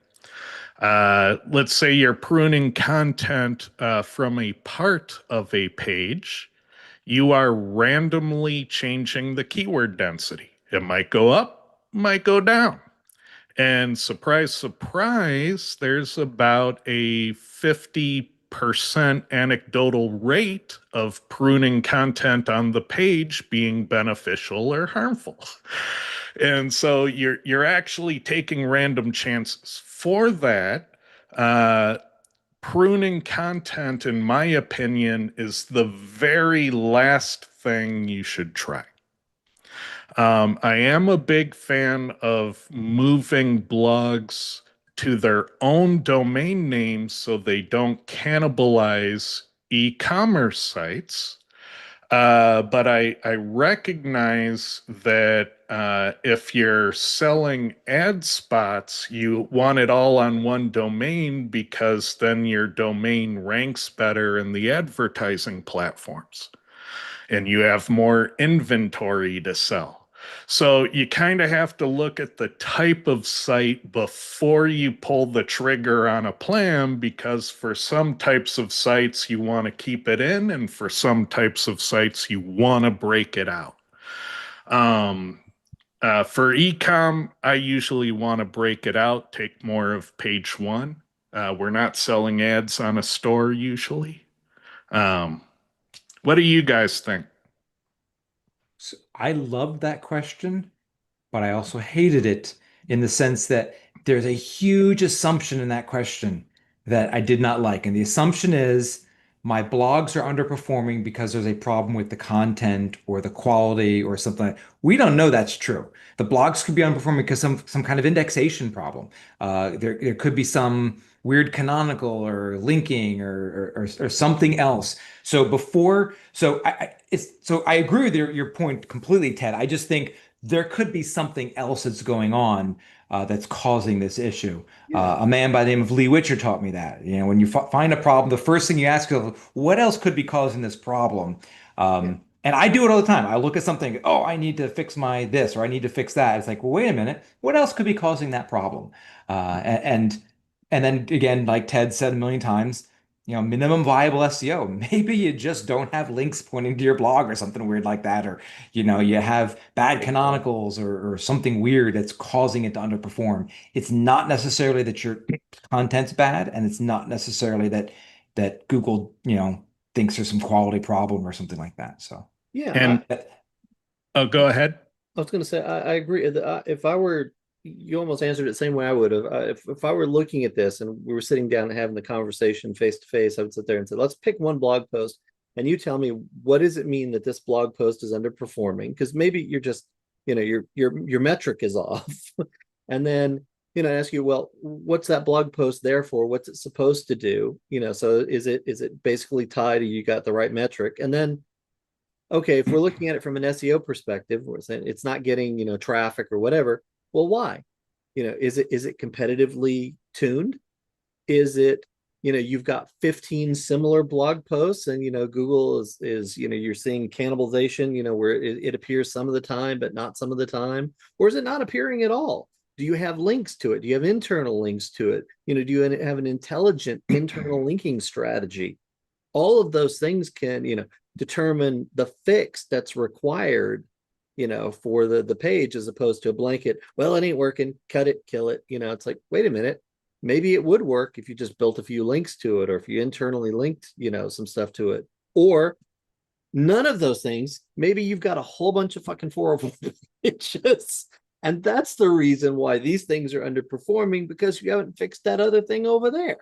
Let's say you're pruning content from a part of a page. You are randomly changing the keyword density. It might go up, might go down. And surprise, surprise, there's about a 50% anecdotal rate of pruning content on the page being beneficial or harmful. And so you're actually taking random chances. For that, uh, pruning content, in my opinion, is the very last thing you should try. I am a big fan of moving blogs to their own domain names so they don't cannibalize e-commerce sites. But I recognize that if you're selling ad spots, you want it all on one domain because then your domain ranks better in the advertising platforms and you have more inventory to sell. So you kind of have to look at the type of site before you pull the trigger on a plan, because for some types of sites you want to keep it in, and for some types of sites you want to break it out. For ecom, I usually want to break it out, take more of page one. We're not selling ads on a store usually. What do you guys think? So I loved that question, but I also hated it in the sense that there's a huge assumption in that question that I did not like. And the assumption is my blogs are underperforming because there's a problem with the content or the quality or something. We don't know that's true. The blogs could be underperforming because some kind of indexation problem. There could be some weird canonical or linking or something else. So I agree with your point completely, Ted. I just think there could be something else that's going on that's causing this issue. A man by the name of Lee Witcher taught me that. You know, when you find a problem, the first thing you ask yourself, what else could be causing this problem? And I do it all the time. I look at something, oh, I need to fix my this or I need to fix that. It's like, well, wait a minute, what else could be causing that problem? And then again, like Ted said a million times, you know, minimum viable SEO. Maybe you just don't have links pointing to your blog or something weird like that, or you know, you have bad canonicals or something weird that's causing it to underperform. It's not necessarily that your content's bad, and it's not necessarily that Google, you know, thinks there's some quality problem or something like that. So Yeah, And oh, go ahead. I was going to say I agree. If I were, you almost answered it the same way I would have. If I were looking at this and we were sitting down and having the conversation face to face, I would sit there and say, let's pick one blog post and you tell me, what does it mean that this blog post is underperforming? Because maybe you're just, your metric is off. And then, ask you, well, what's that blog post there for? What's it supposed to do? So is it basically tied to you got the right metric? And then, okay, if we're looking at it from an SEO perspective, we're saying it's not getting, traffic or whatever. Well, why? Is it competitively tuned? Is it, you've got 15 similar blog posts and, Google is, you're seeing cannibalization, where it appears some of the time, but not some of the time, or is it not appearing at all? Do you have links to it? Do you have internal links to it? Do you have an intelligent internal linking strategy? All of those things can, determine the fix that's required, for the page, as opposed to a blanket, well, it ain't working, cut it, kill it. It's like, wait a minute, maybe it would work if you just built a few links to it, or if you internally linked, some stuff to it, or none of those things. Maybe you've got a whole bunch of fucking 404 pages, and that's the reason why these things are underperforming, because you haven't fixed that other thing over there.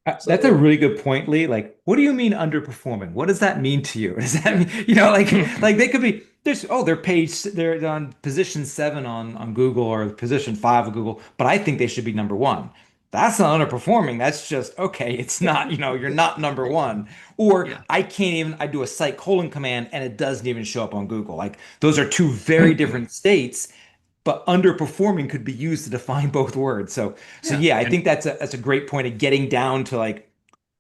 That's a really good point, Lee. Like, what do you mean underperforming? What does that mean to you? Does that mean, like they could be they're on position 7 on Google, or position 5 of Google, but I think they should be number 1. That's not underperforming. That's just, okay, it's not, you're not number 1. Or Yeah. I do a site colon command and it doesn't even show up on Google. Like, those are two very different states. But underperforming could be used to define both words. So yeah, I think that's a great point of getting down to, like,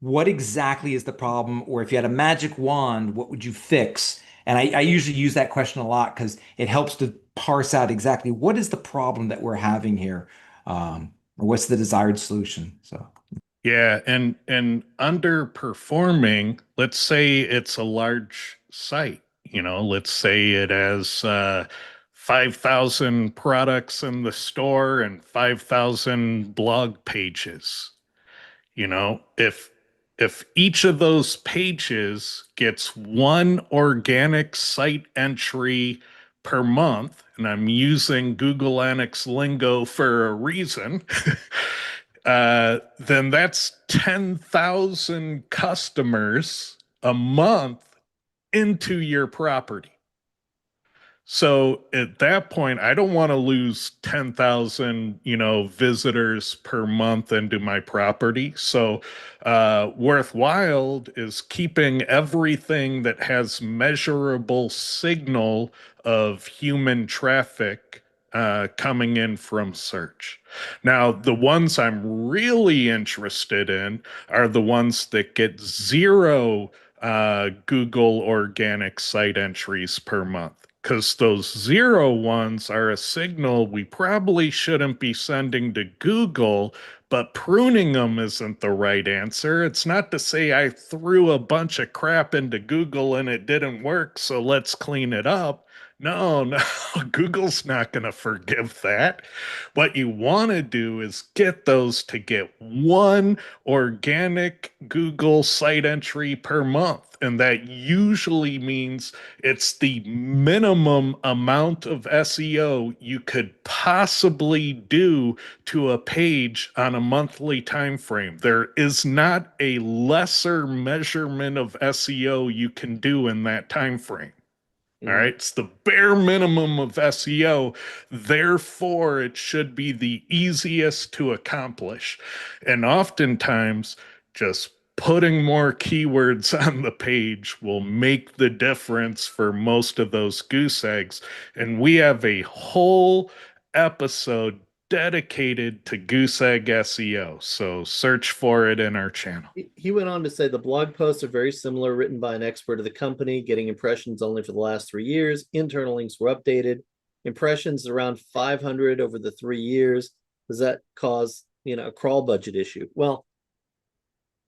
what exactly is the problem, or if you had a magic wand, what would you fix? And I usually use that question a lot because it helps to parse out exactly what is the problem that we're having here, or what's the desired solution. So Yeah, and underperforming, let's say it's a large site, let's say it has 5,000 products in the store and 5,000 blog pages. If each of those pages gets one organic site entry per month, and I'm using Google Analytics lingo for a reason, then that's 10,000 customers a month into your property. So at that point, I don't want to lose 10,000, visitors per month into my property. So worthwhile is keeping everything that has measurable signal of human traffic coming in from search. Now, the ones I'm really interested in are the ones that get 0 Google organic site entries per month. Because those 0 ones are a signal we probably shouldn't be sending to Google, but pruning them isn't the right answer. It's not to say I threw a bunch of crap into Google and it didn't work, so let's clean it up. No, Google's not going to forgive that. What you want to do is get those to get 1 organic Google site entry per month. And that usually means it's the minimum amount of SEO you could possibly do to a page on a monthly time frame. There is not a lesser measurement of SEO you can do in that time frame. All right, it's the bare minimum of SEO. Therefore, it should be the easiest to accomplish. And oftentimes, just putting more keywords on the page will make the difference for most of those goose eggs. And we have a whole episode dedicated to goose egg SEO. So search for it in our channel. He went on to say the blog posts are very similar, written by an expert of the company, getting impressions only for the last 3 years. Internal links were updated. Impressions around 500 over the 3 years. Does that cause, a crawl budget issue? Well,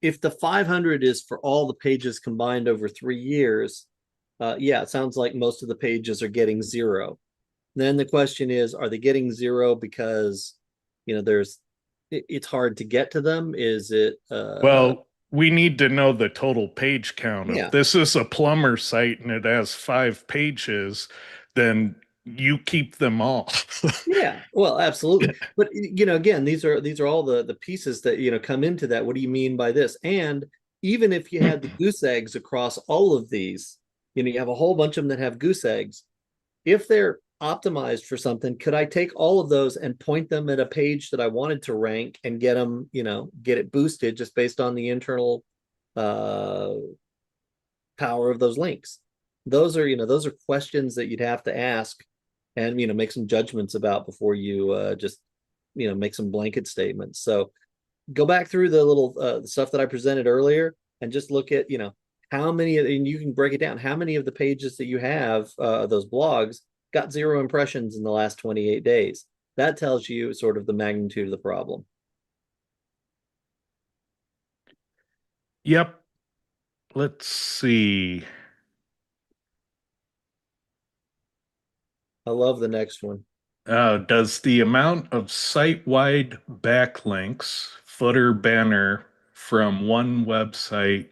if the 500 is for all the pages combined over 3 years, yeah, it sounds like most of the pages are getting 0. Then the question is, are they getting 0 because, it's hard to get to them? Is it, well, we need to know the total page count. Yeah. If this is a plumber site and it has 5 pages, then you keep them all. Yeah, well, absolutely. But again, these are all the pieces that come into that. What do you mean by this? And even if you had the goose eggs across all of these, you have a whole bunch of them that have goose eggs. If they're optimized for something, could I take all of those and point them at a page that I wanted to rank and get them, get it boosted just based on the internal uh, power of those links? Those are questions that you'd have to ask and, make some judgments about before you just, make some blanket statements. So go back through the little stuff that I presented earlier and just look at, how many, and you can break it down, how many of the pages that you have, those blogs, got 0 impressions in the last 28 days. That tells you sort of the magnitude of the problem. Yep. Let's see. I love the next one. Does the amount of site-wide backlinks, footer banner from one website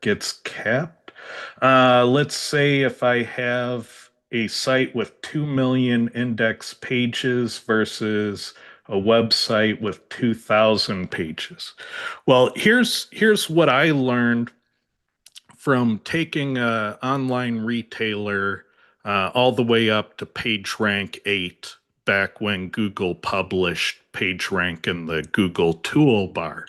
gets capped? Let's say if I have a site with 2 million index pages versus a website with 2,000 pages. Well, here's what I learned from taking a online retailer all the way up to PageRank 8 back when Google published PageRank in the Google toolbar.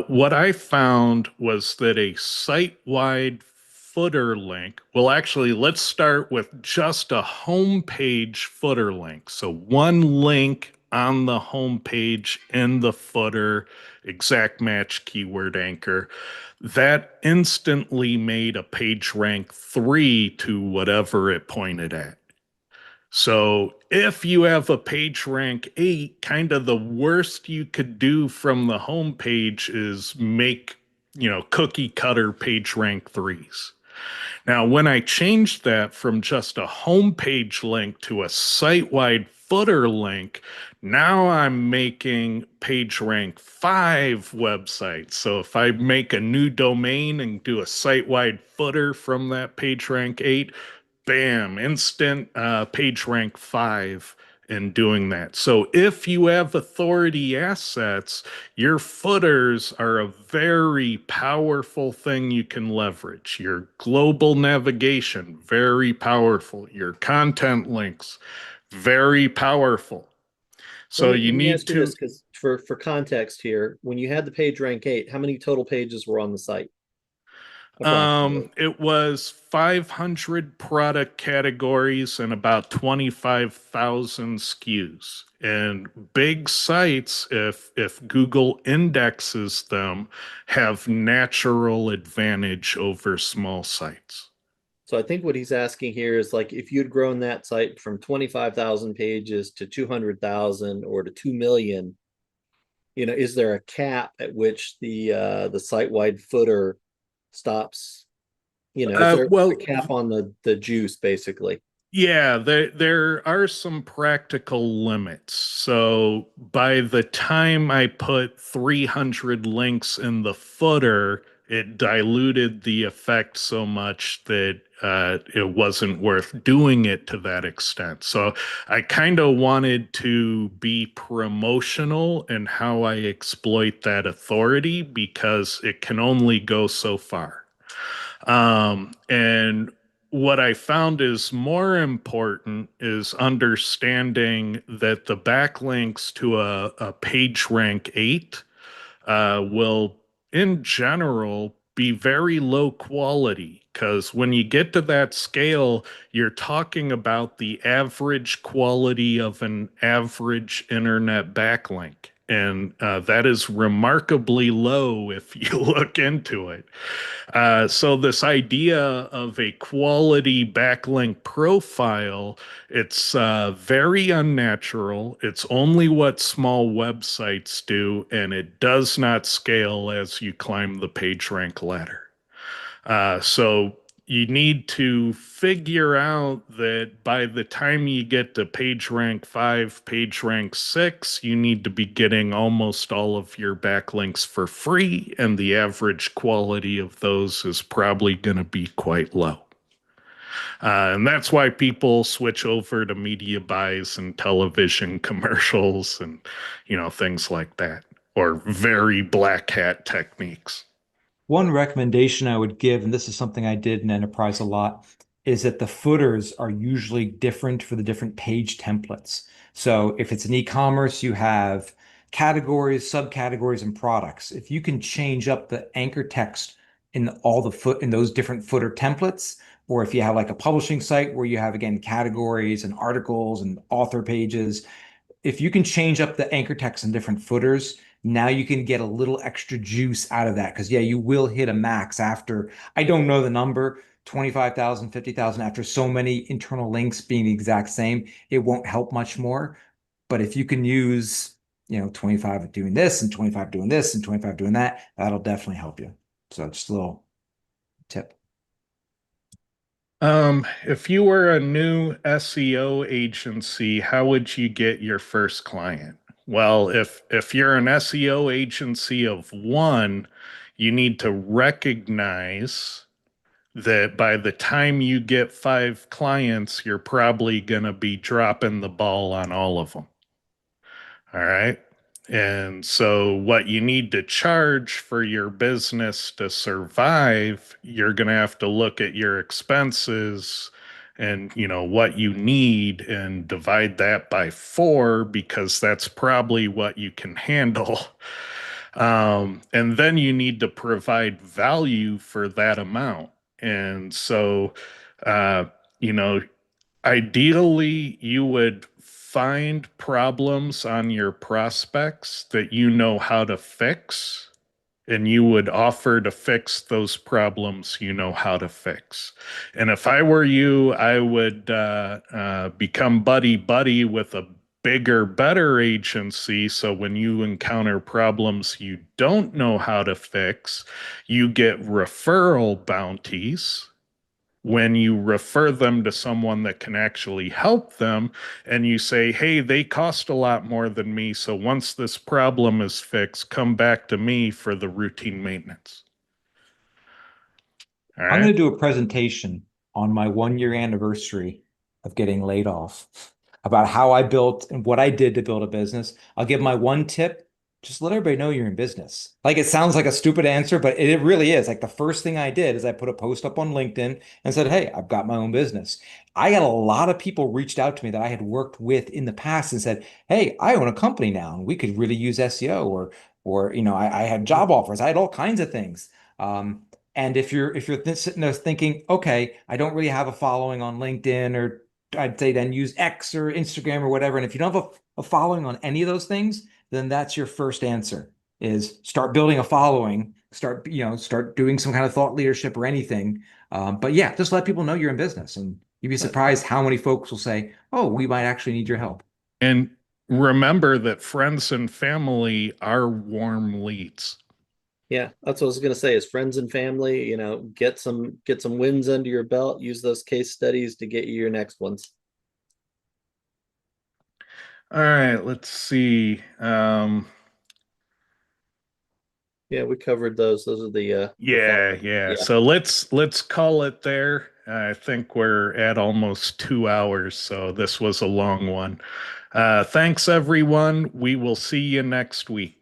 What I found was that a site-wide footer link, well, actually, let's start with just a homepage footer link. So one link on the homepage in the footer, exact match keyword anchor. That instantly made a page rank 3 to whatever it pointed at. So if you have a page rank 8, kind of the worst you could do from the home page is make, cookie cutter page rank 3s. Now, when I changed that from just a homepage link to a site-wide footer link, now I'm making PageRank 5 websites. So if I make a new domain and do a site-wide footer from that PageRank 8, bam, instant PageRank 5 in doing that. So if you have authority assets, your footers are a very powerful thing you can leverage. Your global navigation, very powerful. Your content links, very powerful. So Let you me need ask you to, this, because for context here, when you had the page rank 8, how many total pages were on the site? Approximately. It was 500 product categories and about 25,000 SKUs. And big sites, if Google indexes them, have natural advantage over small sites. So I think what he's asking here is like if you'd grown that site from 25,000 pages to 200,000 or to 2 million, is there a cap at which the site-wide footer stops? Is there a Well, cap on the juice basically? yeah, there are some practical limits. So by the time I put 300 links in the footer, it diluted the effect so much that it wasn't worth doing it to that extent. So I kind of wanted to be promotional in how I exploit that authority because it can only go so far. And what I found is more important is understanding that the backlinks to a page rank 8 will, in general, be very low quality. Because when you get to that scale, you're talking about the average quality of an average internet backlink. And that is remarkably low if you look into it. So this idea of a quality backlink profile, it's very unnatural. It's only what small websites do, and it does not scale as you climb the PageRank ladder. So you need to figure out that by the time you get to PageRank 5, PageRank 6, you need to be getting almost all of your backlinks for free, and the average quality of those is probably going to be quite low. And that's why people switch over to media buys and television commercials and, things like that. or very black hat techniques. One recommendation I would give, and this is something I did in enterprise a lot, is that the footers are usually different for the different page templates. So if it's an e-commerce, you have categories, subcategories, and products. If you can change up the anchor text in in those different footer templates, or if you have like a publishing site where you have, again, categories and articles and author pages, if you can change up the anchor text in different footers, now you can get a little extra juice out of that. Because yeah, you will hit a max after, I don't know the number, 25,000, 50,000, after so many internal links being the exact same, it won't help much more. But if you can use, 25 doing this and 25 doing this and 25 doing that, that'll definitely help you. So just a little tip. If you were a new SEO agency, how would you get your first client? Well, if you're an SEO agency of one, you need to recognize that by the time you get 5 clients, you're probably going to be dropping the ball on all of them. All right. And so, what you need to charge for your business to survive, you're going to have to look at your expenses and, what you need and divide that by 4 because that's probably what you can handle. And then you need to provide value for that amount. And so, uh, you know, ideally, you would find problems on your prospects that you know how to fix, and you would offer to fix those problems you know how to fix. And if I were you, I would become buddy buddy with a bigger, better agency. So when you encounter problems you don't know how to fix, you get referral bounties when you refer them to someone that can actually help them, and you say, hey, they cost a lot more than me. So once this problem is fixed, come back to me for the routine maintenance. All I'm going right. to do a presentation on my 1 year anniversary of getting laid off about how I built and what I did to build a business. I'll give my one tip. Just let everybody know you're in business. Like, it sounds like a stupid answer, but it really is. Like, the first thing I did is I put a post up on LinkedIn and said, hey, I've got my own business. I had a lot of people reached out to me that I had worked with in the past and said, hey, I own a company now and we could really use SEO, or I had job offers. I had all kinds of things. And if you're sitting there thinking, okay, I don't really have a following on LinkedIn, or I'd say then use X or Instagram or whatever. And if you don't have a following on any of those things, then that's your first answer, is start building a following, start doing some kind of thought leadership or anything. But yeah, just let people know you're in business, and you'd be surprised how many folks will say, oh, we might actually need your help. And remember that friends and family are warm leads. Yeah, that's what I was going to say is friends and family, get some wins under your belt, use those case studies to get you your next ones. All right, let's see. Yeah, we covered those. Those are Yeah, yeah. yeah. So let's call it there. I think we're at almost 2 hours, so this was a long one. Thanks, everyone. We will see you next week.